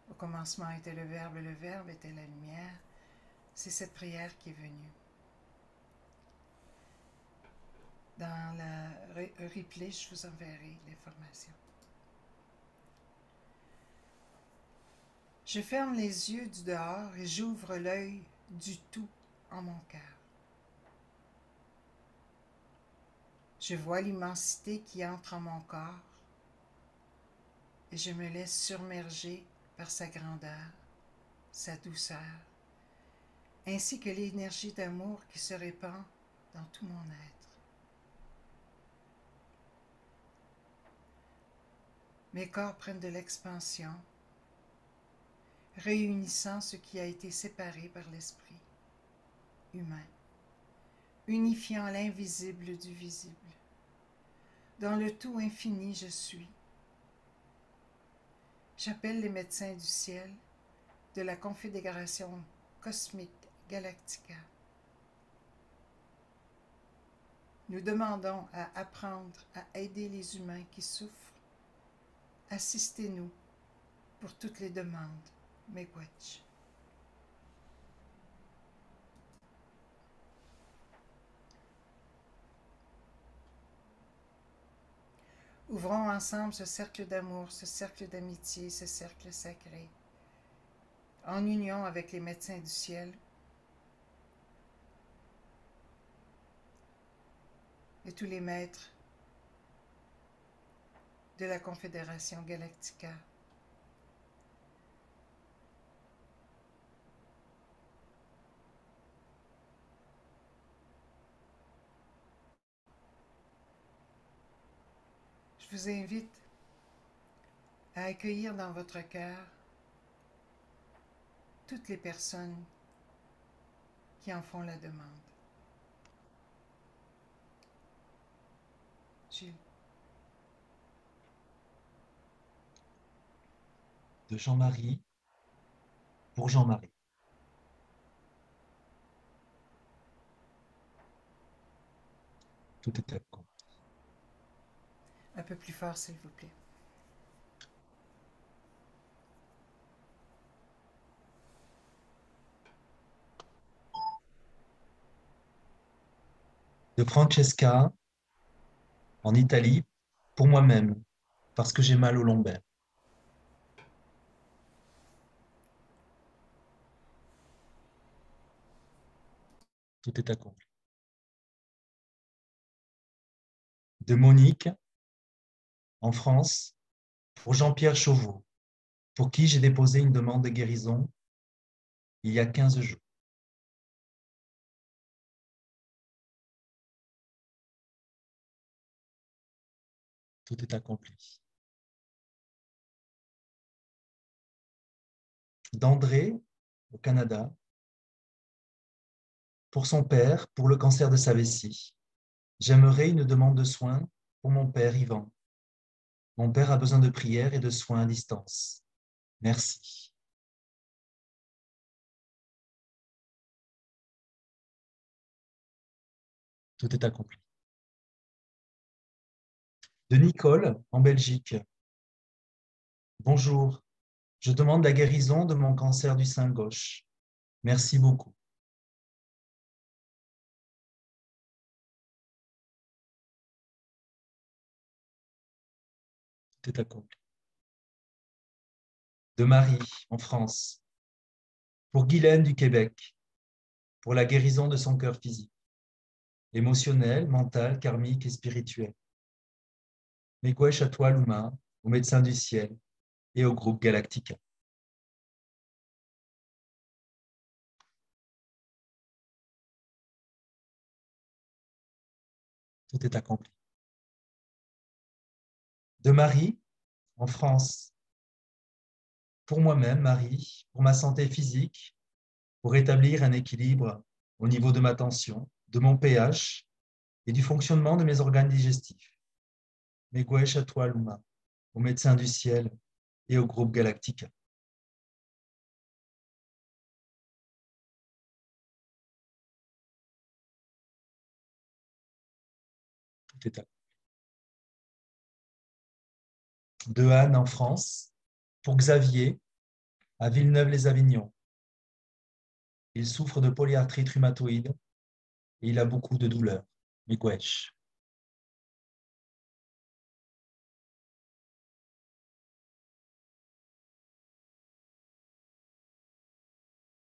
Speaker 1: au commencement était le Verbe était la lumière, c'est cette prière qui est venue. Dans le replay, je vous enverrai l'information. Je ferme les yeux du dehors et j'ouvre l'œil du tout en mon cœur. Je vois l'immensité qui entre en mon corps et je me laisse surmerger par sa grandeur, sa douceur, ainsi que l'énergie d'amour qui se répand dans tout mon être. Mes corps prennent de l'expansion, réunissant ce qui a été séparé par l'esprit humain, unifiant l'invisible du visible. Dans le tout infini, je suis. J'appelle les médecins du ciel de la Confédération cosmique Galactica. Nous demandons à apprendre à aider les humains qui souffrent. Assistez-nous pour toutes les demandes. Miigwech. Ouvrons ensemble ce cercle d'amour, ce cercle d'amitié, ce cercle sacré, en union avec les médecins du ciel et tous les maîtres de la Confédération Galactica. Je vous invite à accueillir dans votre cœur toutes les personnes qui en font la demande. Gilles.
Speaker 3: De Jean-Marie pour Jean-Marie. Tout est accompli.
Speaker 1: Un peu plus fort, s'il vous plaît.
Speaker 3: De Francesca, en Italie, pour moi-même, parce que j'ai mal au lombaire. Tout est accompli. De Monique, en France, pour Jean-Pierre Chauveau, pour qui j'ai déposé une demande de guérison il y a 15 jours. Tout est accompli. D'André, au Canada, pour son père, pour le cancer de sa vessie. J'aimerais une demande de soins pour mon père Yvan. Mon père a besoin de prières et de soins à distance. Merci. Tout est accompli. De Nicole, en Belgique. Bonjour, je demande la guérison de mon cancer du sein gauche. Merci beaucoup. Tout est accompli. De Marie, en France. Pour Guylaine du Québec, pour la guérison de son cœur physique, émotionnel, mental, karmique et spirituel. Miigwech à toi, Luma, au médecin du ciel et au groupe Galactica. Tout est accompli. De Marie, en France. Pour moi-même, Marie, pour ma santé physique, pour établir un équilibre au niveau de ma tension, de mon pH et du fonctionnement de mes organes digestifs. Miigwech à toi, Luma, au médecin du ciel et au groupe Galactica. Tout est accompli. De Anne, en France, pour Xavier, à Villeneuve-les-Avignon. Il souffre de polyarthrite rhumatoïde et il a beaucoup de douleurs. Miigwech.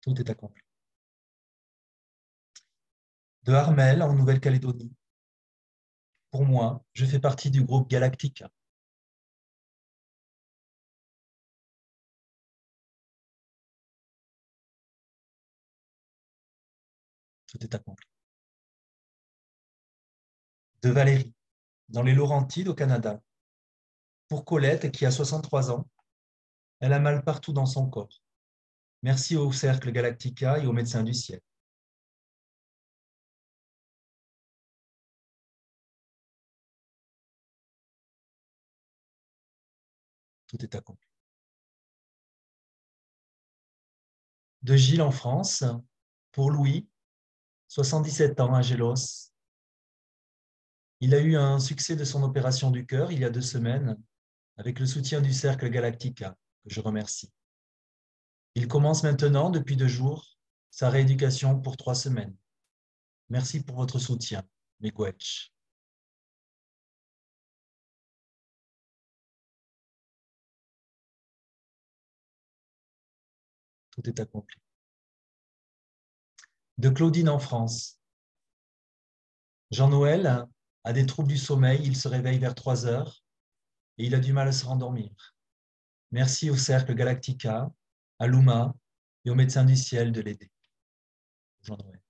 Speaker 3: Tout est accompli. De Harmel, en Nouvelle-Calédonie. Pour moi, je fais partie du groupe Galactica. Tout est accompli. De Valérie, dans les Laurentides au Canada. Pour Colette, qui a 63 ans, elle a mal partout dans son corps. Merci au Cercle Galactica et aux médecins du ciel. Tout est accompli. De Gilles en France, pour Louis, 77 ans à Gélos. Il a eu un succès de son opération du cœur il y a 2 semaines avec le soutien du Cercle Galactica, que je remercie. Il commence maintenant, depuis 2 jours, sa rééducation pour 3 semaines. Merci pour votre soutien, Miigwech. Tout est accompli. De Claudine en France. Jean-Noël a des troubles du sommeil, il se réveille vers 3 heures et il a du mal à se rendormir. Merci au Cercle Galactica, à l'UMA et au Médecin du Ciel de l'aider. Jean-Noël.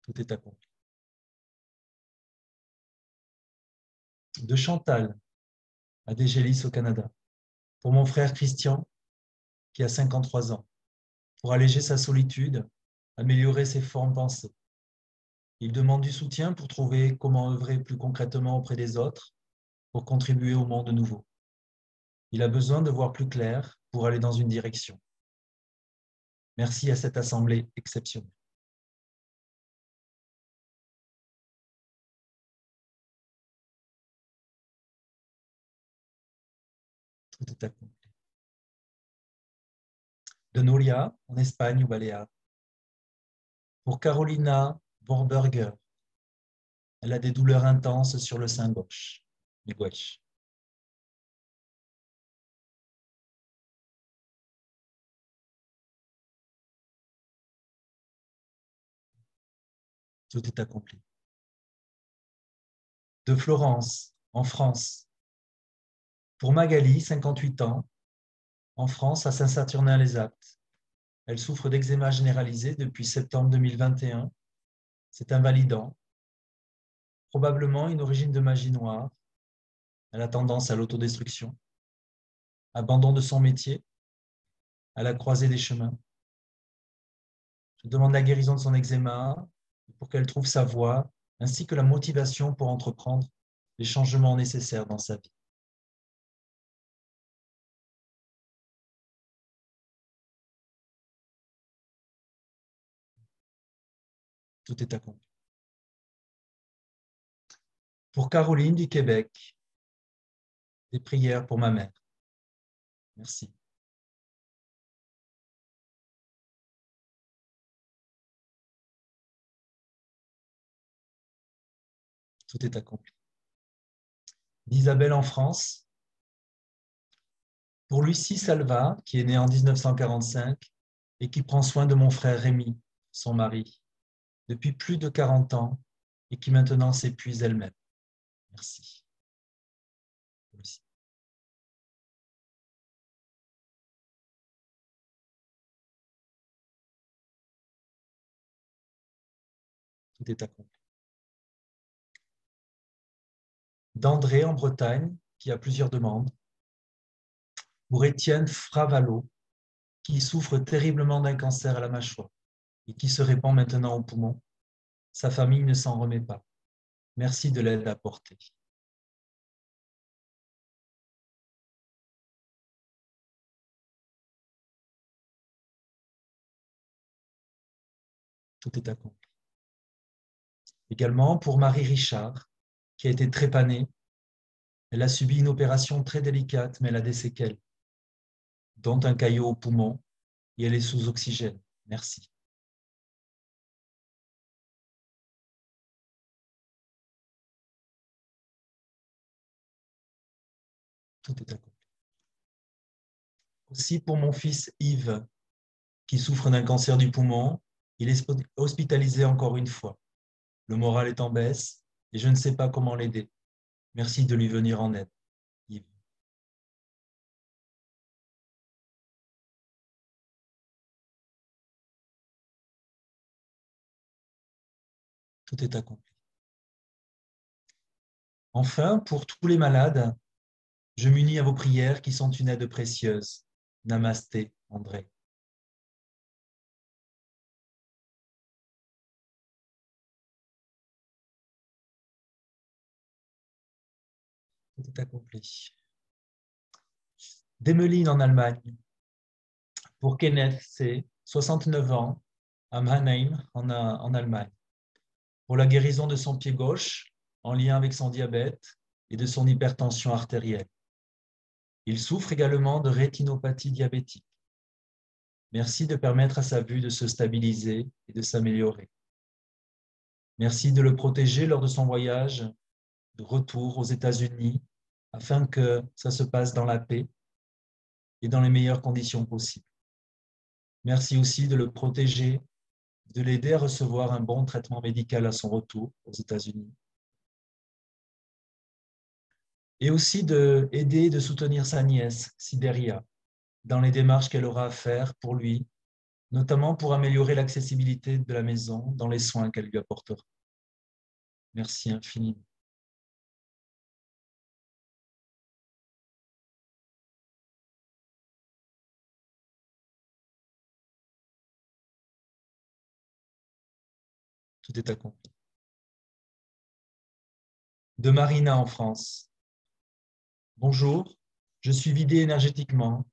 Speaker 3: Tout est accompli. De Chantal, à Dégélis au Canada. Pour mon frère Christian, qui a 53 ans, pour alléger sa solitude, améliorer ses formes pensées. Il demande du soutien pour trouver comment œuvrer plus concrètement auprès des autres, pour contribuer au monde nouveau. Il a besoin de voir plus clair pour aller dans une direction. Merci à cette assemblée exceptionnelle. Tout est accompli. De Nolia, en Espagne ou Baléares. Pour Carolina Borberger, elle a des douleurs intenses sur le sein gauche. Miigwech. Tout est accompli. De Florence, en France. Pour Magali, 58 ans, en France, à Saint-Saturnin-les-Aptes. Elle souffre d'eczéma généralisé depuis septembre 2021. C'est invalidant. Probablement une origine de magie noire. Elle a tendance à l'autodestruction. Abandon de son métier, à la croisée des chemins. Je demande la guérison de son eczéma pour qu'elle trouve sa voie, ainsi que la motivation pour entreprendre les changements nécessaires dans sa vie. Tout est accompli. Pour Caroline du Québec, des prières pour ma mère. Merci. Tout est accompli. D'Isabelle en France. Pour Lucie Salva, qui est née en 1945 et qui prend soin de mon frère Rémi, son mari, depuis plus de 40 ans et qui maintenant s'épuise elle-même. Merci. Lucie. Tout est accompli. D'André en Bretagne, qui a plusieurs demandes. Pour Étienne Fravalo, qui souffre terriblement d'un cancer à la mâchoire et qui se répand maintenant au poumon. Sa famille ne s'en remet pas. Merci de l'aide apportée. Tout est accompli. Également pour Marie Richard, qui a été trépanée. Elle a subi une opération très délicate, mais elle a des séquelles, dont un caillot au poumon, et elle est sous oxygène. Merci. Tout est accompli. Aussi pour mon fils Yves, qui souffre d'un cancer du poumon, il est hospitalisé encore une fois. Le moral est en baisse et je ne sais pas comment l'aider. Merci de lui venir en aide, Yves. Tout est accompli. Enfin, pour tous les malades, je m'unis à vos prières qui sont une aide précieuse. Namasté, André. Tout est accompli. D'Emeline en Allemagne. pour Kenneth C., 69 ans, à Mannheim, en Allemagne, pour la guérison de son pied gauche en lien avec son diabète et de son hypertension artérielle. Il souffre également de rétinopathie diabétique. Merci de permettre à sa vue de se stabiliser et de s'améliorer. Merci de le protéger lors de son voyage de retour aux États-Unis afin que ça se passe dans la paix et dans les meilleures conditions possibles. Merci aussi de le protéger, de l'aider à recevoir un bon traitement médical à son retour aux États-Unis. Et aussi d'aider et de soutenir sa nièce, Sibéria, dans les démarches qu'elle aura à faire pour lui, notamment pour améliorer l'accessibilité de la maison dans les soins qu'elle lui apportera. Merci infiniment. Tout est accompli. De Marina en France. Bonjour, je suis vidé énergétiquement.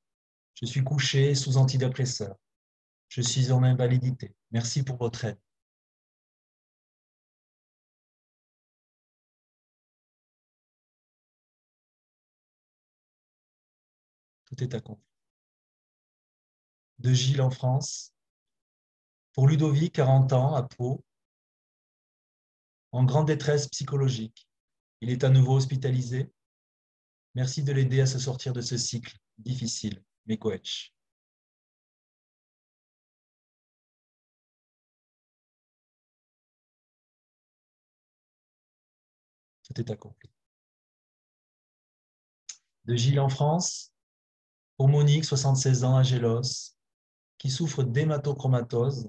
Speaker 3: Je suis couché sous antidépresseur. Je suis en invalidité. Merci pour votre aide. Tout est accompli. De Gilles en France. Pour Ludovic, 40 ans, à Pau, en grande détresse psychologique. Il est à nouveau hospitalisé. Merci de l'aider à se sortir de ce cycle difficile. Mekoech. Tout est accompli. De Gilles en France. Pour Monique, 76 ans, à Gélos, qui souffre d'hématochromatose,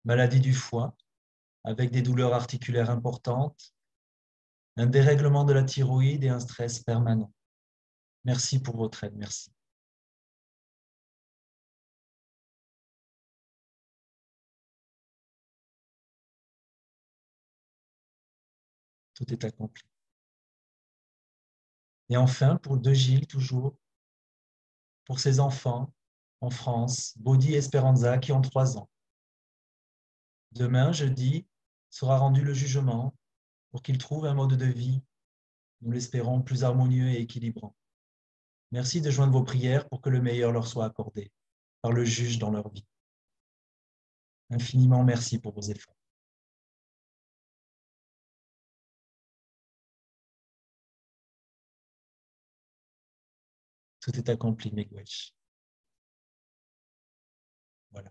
Speaker 3: maladie du foie, avec des douleurs articulaires importantes, un dérèglement de la thyroïde et un stress permanent. Merci pour votre aide, merci. Tout est accompli. Et enfin, pour De Gilles, toujours, pour ses enfants en France, Bodi et Esperanza, qui ont 3 ans. Demain, jeudi, sera rendu le jugement pour qu'ils trouvent un mode de vie, nous l'espérons, plus harmonieux et équilibrant. Merci de joindre vos prières pour que le meilleur leur soit accordé par le juge dans leur vie. Infiniment merci pour vos efforts. Tout est accompli, Megwesh. Voilà.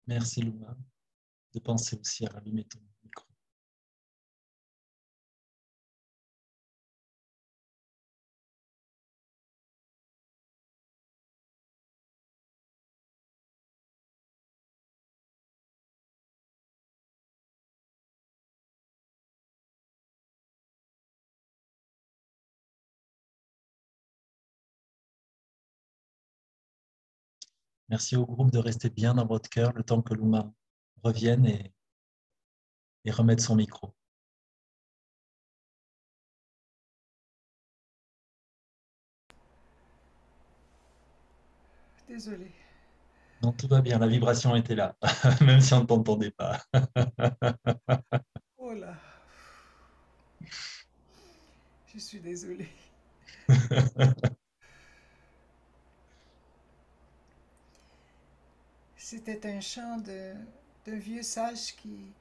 Speaker 3: Merci Luma de penser aussi à rallumer ton micro. Merci au groupe de rester bien dans votre cœur le temps que Luma revienne et remette son micro.
Speaker 1: Désolée.
Speaker 3: Non, tout va bien, la vibration était là, même si on ne t'entendait pas.
Speaker 1: Oh là, je suis désolée. C'était un chant d'un vieux sage qui...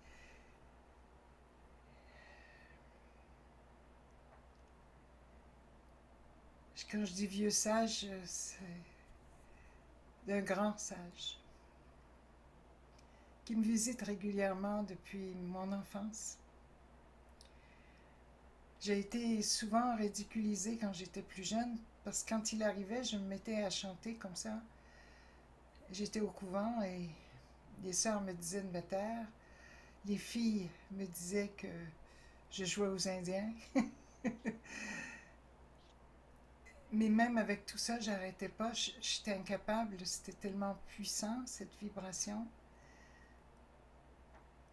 Speaker 1: Quand je dis vieux sage, c'est d'un grand sage qui me visite régulièrement depuis mon enfance. J'ai été souvent ridiculisée quand j'étais plus jeune parce que quand il arrivait, je me mettais à chanter comme ça. J'étais au couvent et les sœurs me disaient de me taire. Les filles me disaient que je jouais aux Indiens. Mais même avec tout ça, j'arrêtais pas. J'étais incapable. C'était tellement puissant, cette vibration.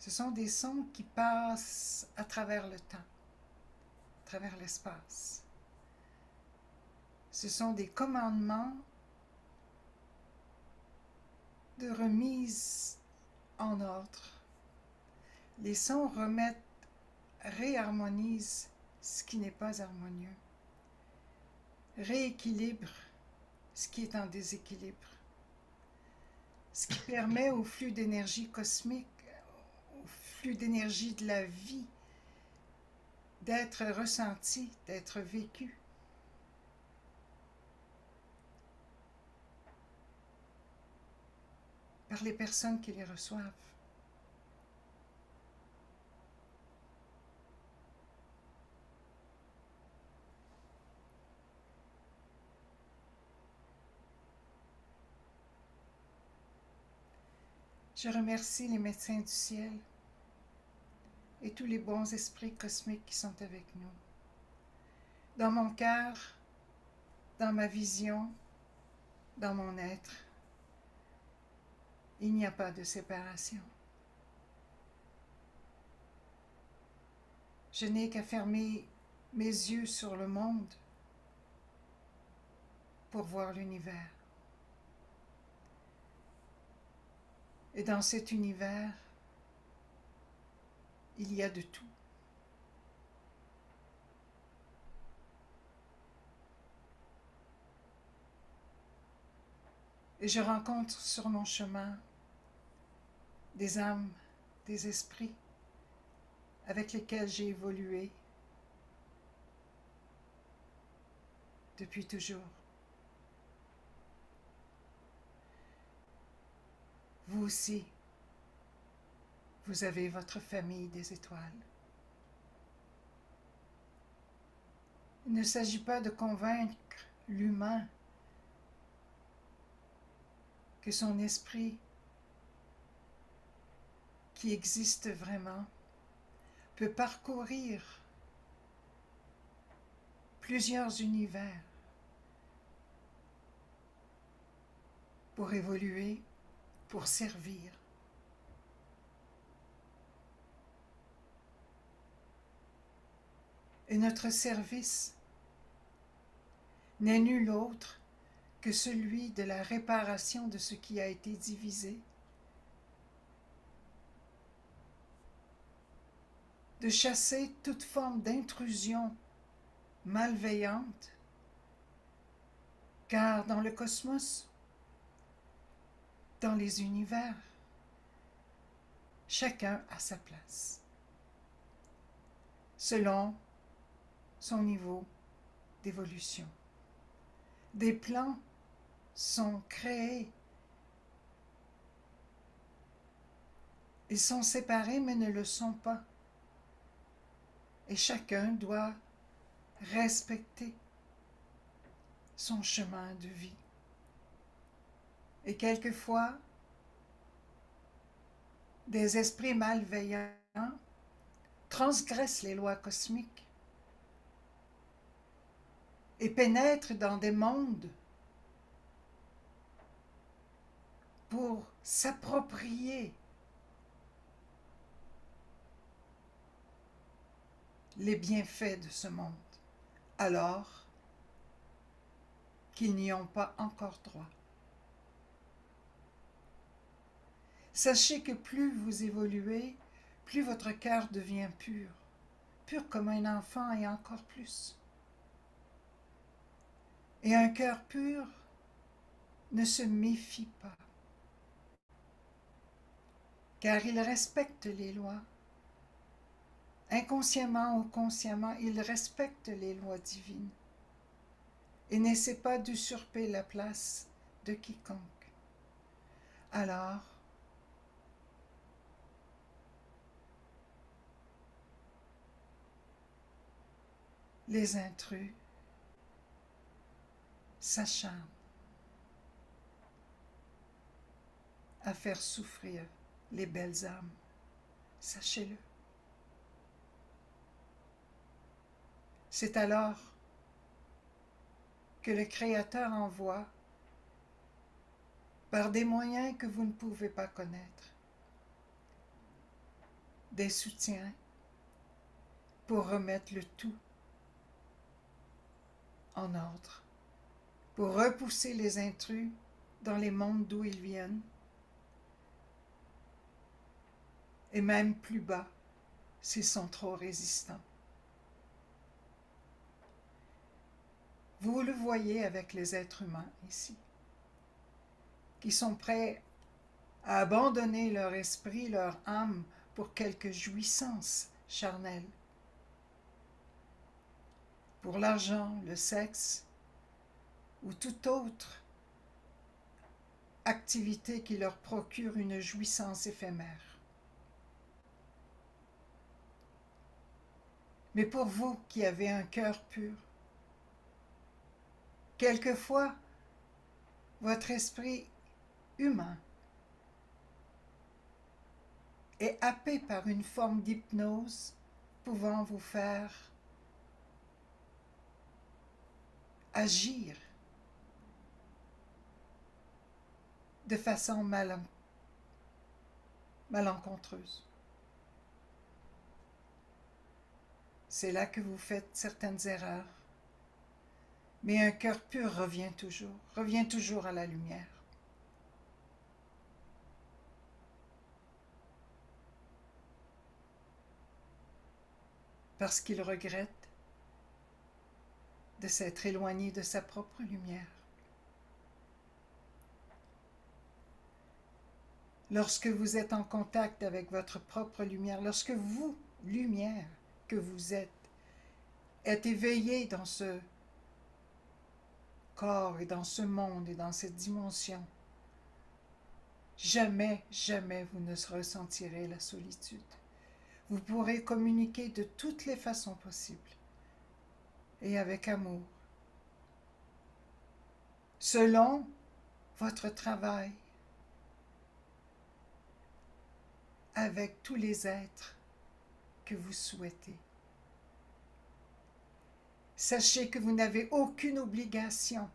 Speaker 1: Ce sont des sons qui passent à travers le temps, à travers l'espace. Ce sont des commandements de remise en ordre. Les sons remettent, réharmonisent ce qui n'est pas harmonieux, rééquilibrent ce qui est en déséquilibre, ce qui permet au flux d'énergie cosmique, au flux d'énergie de la vie, d'être ressenti, d'être vécu. Par les personnes qui les reçoivent. Je remercie les médecins du ciel et tous les bons esprits cosmiques qui sont avec nous. Dans mon cœur, dans ma vision, dans mon être, il n'y a pas de séparation. Je n'ai qu'à fermer mes yeux sur le monde pour voir l'univers. Et dans cet univers, il y a de tout. Et je rencontre sur mon chemin des âmes, des esprits avec lesquels j'ai évolué depuis toujours. Vous aussi, vous avez votre famille des étoiles. Il ne s'agit pas de convaincre l'humain que son esprit, qui existe vraiment, peut parcourir plusieurs univers pour évoluer, pour servir. Et notre service n'est nul autre que celui de la réparation de ce qui a été divisé, de chasser toute forme d'intrusion malveillante, car dans le cosmos, dans les univers, chacun a sa place, selon son niveau d'évolution. Des plans sont créés Ils sont séparés mais ne le sont pas. Et chacun doit respecter son chemin de vie. Et quelquefois, des esprits malveillants transgressent les lois cosmiques et pénètrent dans des mondes pour s'approprier les bienfaits de ce monde, alors qu'ils n'y ont pas encore droit. Sachez que plus vous évoluez, plus votre cœur devient pur, pur comme un enfant et encore plus. Et un cœur pur ne se méfie pas, car il respecte les lois. Inconsciemment ou consciemment, il respecte les lois divines et n'essaie pas d'usurper la place de quiconque. Alors, les intrus s'acharnent à faire souffrir les belles âmes. Sachez-le. C'est alors que le Créateur envoie, par des moyens que vous ne pouvez pas connaître, des soutiens pour remettre le tout en ordre, pour repousser les intrus dans les mondes d'où ils viennent, et même plus bas s'ils sont trop résistants. Vous le voyez avec les êtres humains ici, qui sont prêts à abandonner leur esprit, leur âme pour quelque jouissance charnelle, pour l'argent, le sexe ou toute autre activité qui leur procure une jouissance éphémère. Mais pour vous qui avez un cœur pur, quelquefois, votre esprit humain est happé par une forme d'hypnose pouvant vous faire agir de façon malencontreuse. C'est là que vous faites certaines erreurs. Mais un cœur pur revient toujours à la lumière. Parce qu'il regrette de s'être éloigné de sa propre lumière. Lorsque vous êtes en contact avec votre propre lumière, lorsque vous, lumière que vous êtes éveillé dans ce corps et dans ce monde et dans cette dimension, jamais, jamais vous ne ressentirez la solitude. Vous pourrez communiquer de toutes les façons possibles et avec amour, selon votre travail avec tous les êtres que vous souhaitez. Sachez que vous n'avez aucune obligation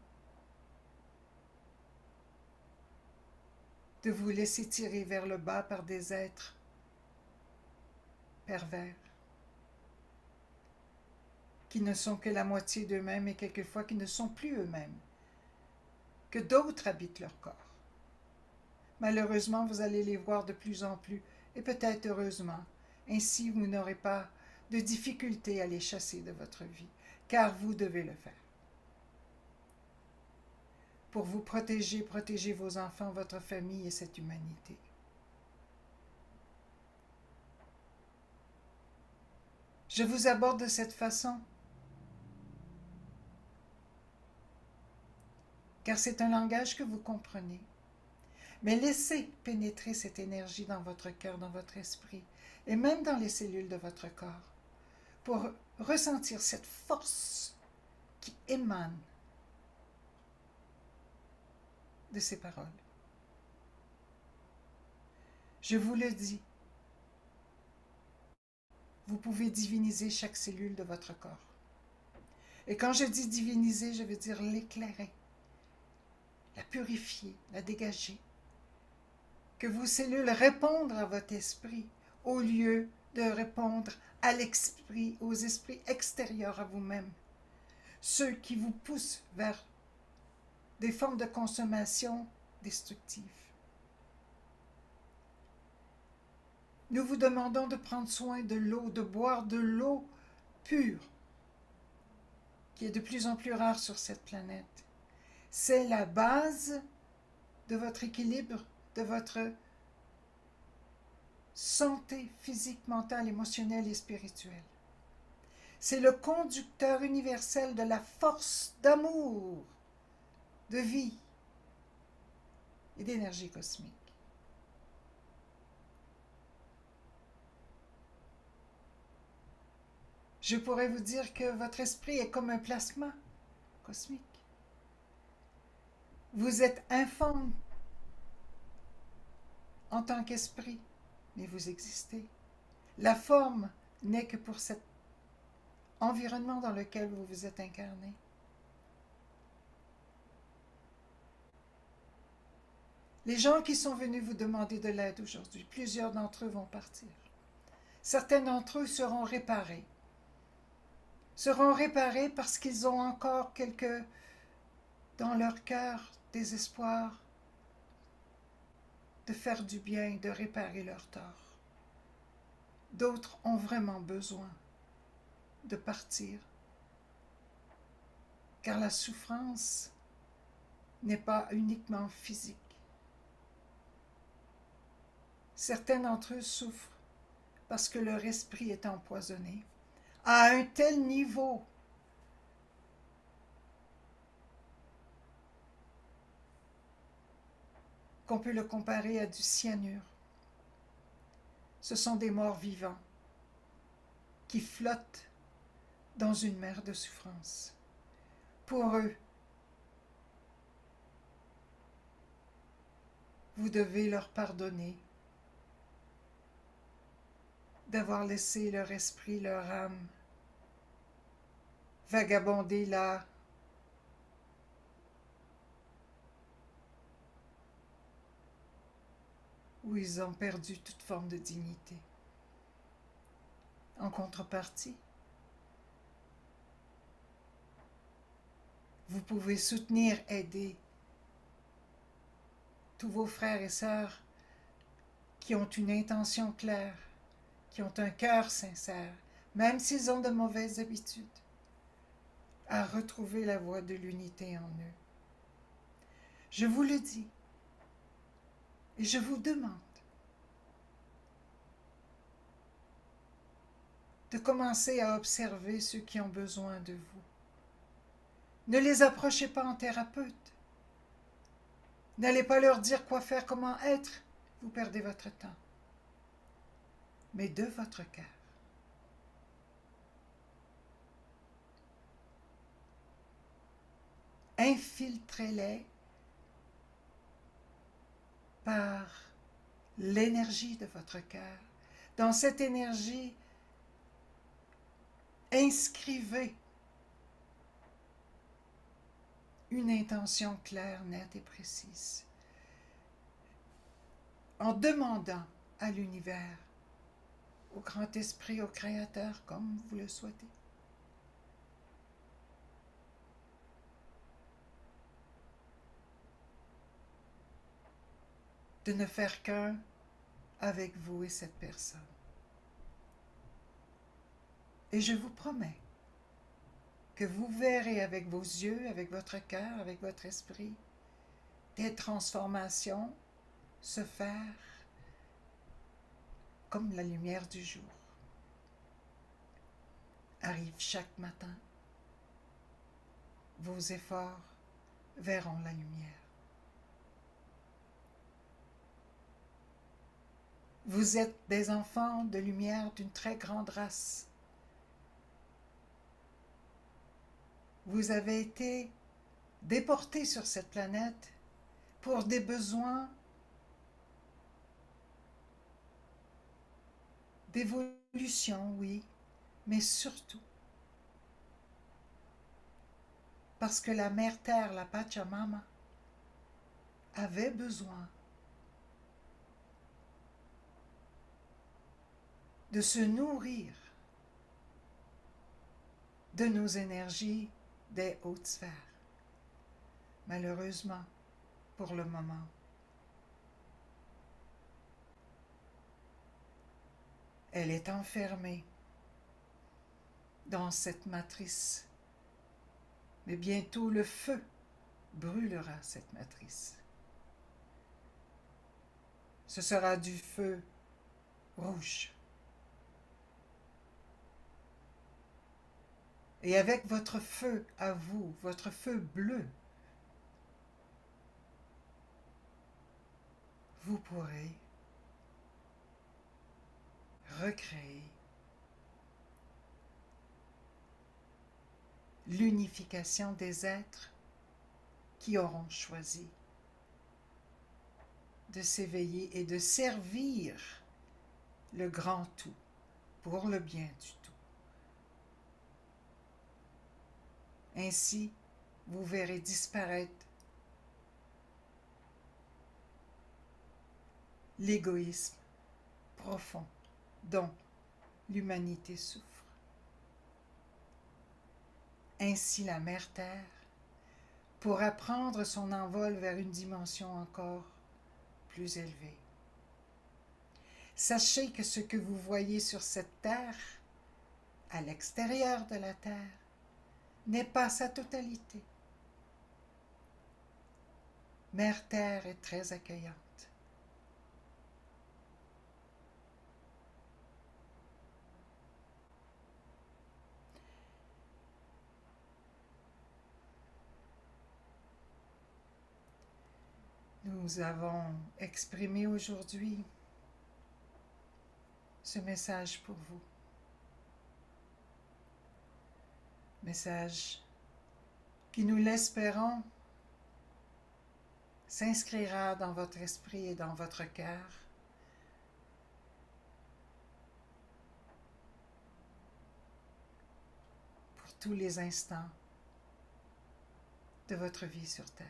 Speaker 1: de vous laisser tirer vers le bas par des êtres pervers, qui ne sont que la moitié d'eux-mêmes et quelquefois qui ne sont plus eux-mêmes, que d'autres habitent leur corps. Malheureusement, vous allez les voir de plus en plus, et peut-être heureusement. Ainsi, vous n'aurez pas de difficulté à les chasser de votre vie, car vous devez le faire. Pour vous protéger, protégez vos enfants, votre famille et cette humanité. Je vous aborde de cette façon, car c'est un langage que vous comprenez. Mais laissez pénétrer cette énergie dans votre cœur, dans votre esprit, et même dans les cellules de votre corps, pour ressentir cette force qui émane de ces paroles. Je vous le dis, vous pouvez diviniser chaque cellule de votre corps. Et quand je dis diviniser, je veux dire l'éclairer, la purifier, la dégager. Que vos cellules répondent à votre esprit au lieu de répondre à l'esprit, aux esprits extérieurs à vous-même, ceux qui vous poussent vers des formes de consommation destructives. Nous vous demandons de prendre soin de l'eau, de boire de l'eau pure, qui est de plus en plus rare sur cette planète. C'est la base de votre équilibre, de votre santé physique, mentale, émotionnelle et spirituelle. C'est le conducteur universel de la force d'amour, de vie et d'énergie cosmique. Je pourrais vous dire que votre esprit est comme un plasma cosmique. Vous êtes informe en tant qu'esprit, mais vous existez. La forme n'est que pour cet environnement dans lequel vous vous êtes incarné. Les gens qui sont venus vous demander de l'aide aujourd'hui, plusieurs d'entre eux vont partir. Certains d'entre eux seront réparés parce qu'ils ont encore dans leur cœur des espoirs de faire du bien, de réparer leur tort. D'autres ont vraiment besoin de partir, car la souffrance n'est pas uniquement physique. Certains d'entre eux souffrent parce que leur esprit est empoisonné à un tel niveau qu'on peut le comparer à du cyanure. Ce sont des morts vivants qui flottent dans une mer de souffrance. Pour eux, vous devez leur pardonner d'avoir laissé leur esprit, leur âme vagabonder là où ils ont perdu toute forme de dignité. En contrepartie, vous pouvez soutenir, aider tous vos frères et sœurs qui ont une intention claire, qui ont un cœur sincère, même s'ils ont de mauvaises habitudes, à retrouver la voie de l'unité en eux. Je vous le dis et je vous demande de commencer à observer ceux qui ont besoin de vous. Ne les approchez pas en thérapeute. N'allez pas leur dire quoi faire, comment être. Vous perdez votre temps. Mais de votre cœur. Infiltrez-les par l'énergie de votre cœur. Dans cette énergie, inscrivez une intention claire, nette et précise, en demandant à l'univers, au grand esprit, au créateur, comme vous le souhaitez, de ne faire qu'un avec vous et cette personne. Et je vous promets que vous verrez avec vos yeux, avec votre cœur, avec votre esprit, des transformations se faire comme la lumière du jour. Arrive chaque matin, vos efforts verront la lumière. Vous êtes des enfants de lumière d'une très grande race. Vous avez été déportés sur cette planète pour des besoins d'évolution, oui, mais surtout parce que la Mère Terre, la Pachamama, avait besoin de se nourrir de nos énergies des hautes sphères. Malheureusement, pour le moment, elle est enfermée dans cette matrice. Mais bientôt le feu brûlera cette matrice. Ce sera du feu rouge. Et avec votre feu à vous, votre feu bleu, vous pourrez recréer l'unification des êtres qui auront choisi de s'éveiller et de servir le grand tout pour le bien du tout. Ainsi, vous verrez disparaître l'égoïsme profond dont l'humanité souffre. Ainsi, la Mère Terre pourra prendre son envol vers une dimension encore plus élevée. Sachez que ce que vous voyez sur cette terre, à l'extérieur de la terre, n'est pas sa totalité. Mère Terre est très accueillante. Nous avons exprimé aujourd'hui ce message pour vous. Message qui, nous l'espérons, s'inscrira dans votre esprit et dans votre cœur pour tous les instants de votre vie sur Terre.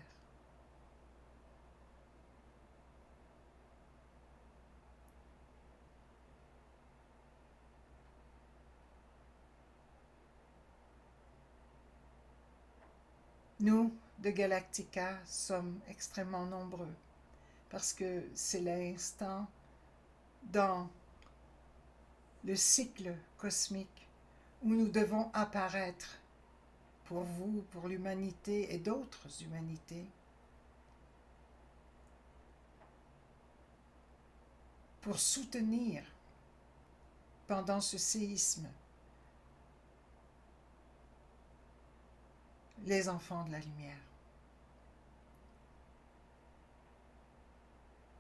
Speaker 1: Nous, de Galactica, sommes extrêmement nombreux parce que c'est l'instant dans le cycle cosmique où nous devons apparaître pour vous, pour l'humanité et d'autres humanités, pour soutenir pendant ce séisme les enfants de la lumière.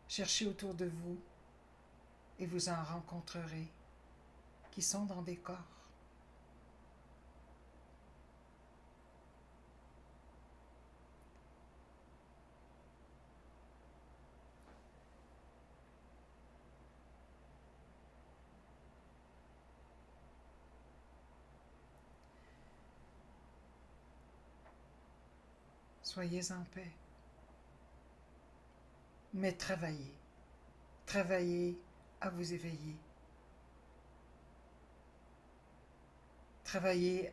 Speaker 1: Cherchez autour de vous et vous en rencontrerez qui sont dans des corps. Soyez en paix. Mais travaillez. Travaillez à vous éveiller. Travaillez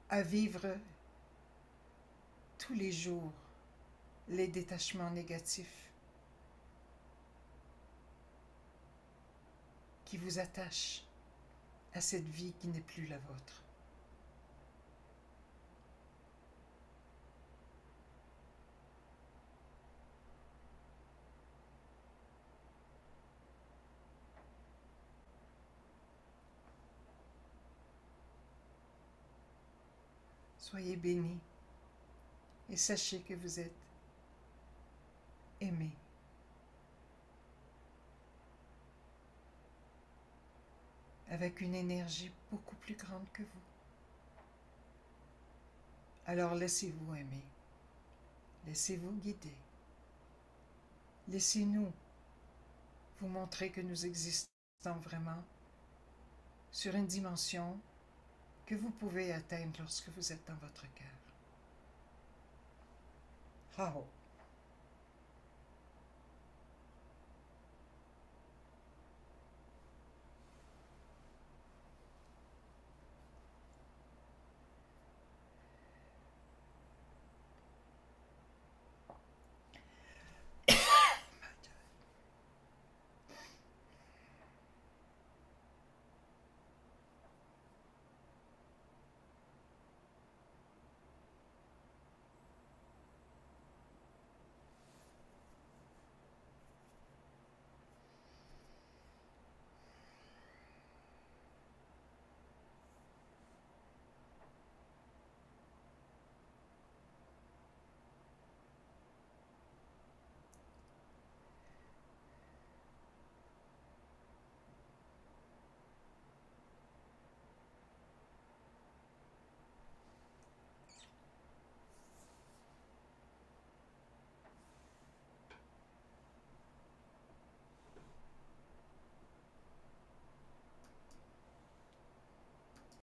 Speaker 1: à vivre tous les jours les détachements négatifs qui vous attachent à cette vie qui n'est plus la vôtre. Soyez bénis et sachez que vous êtes aimés avec une énergie beaucoup plus grande que vous. Alors laissez-vous aimer, laissez-vous guider. Laissez-nous vous montrer que nous existons vraiment sur une dimension que vous pouvez atteindre lorsque vous êtes dans votre cœur. Hao.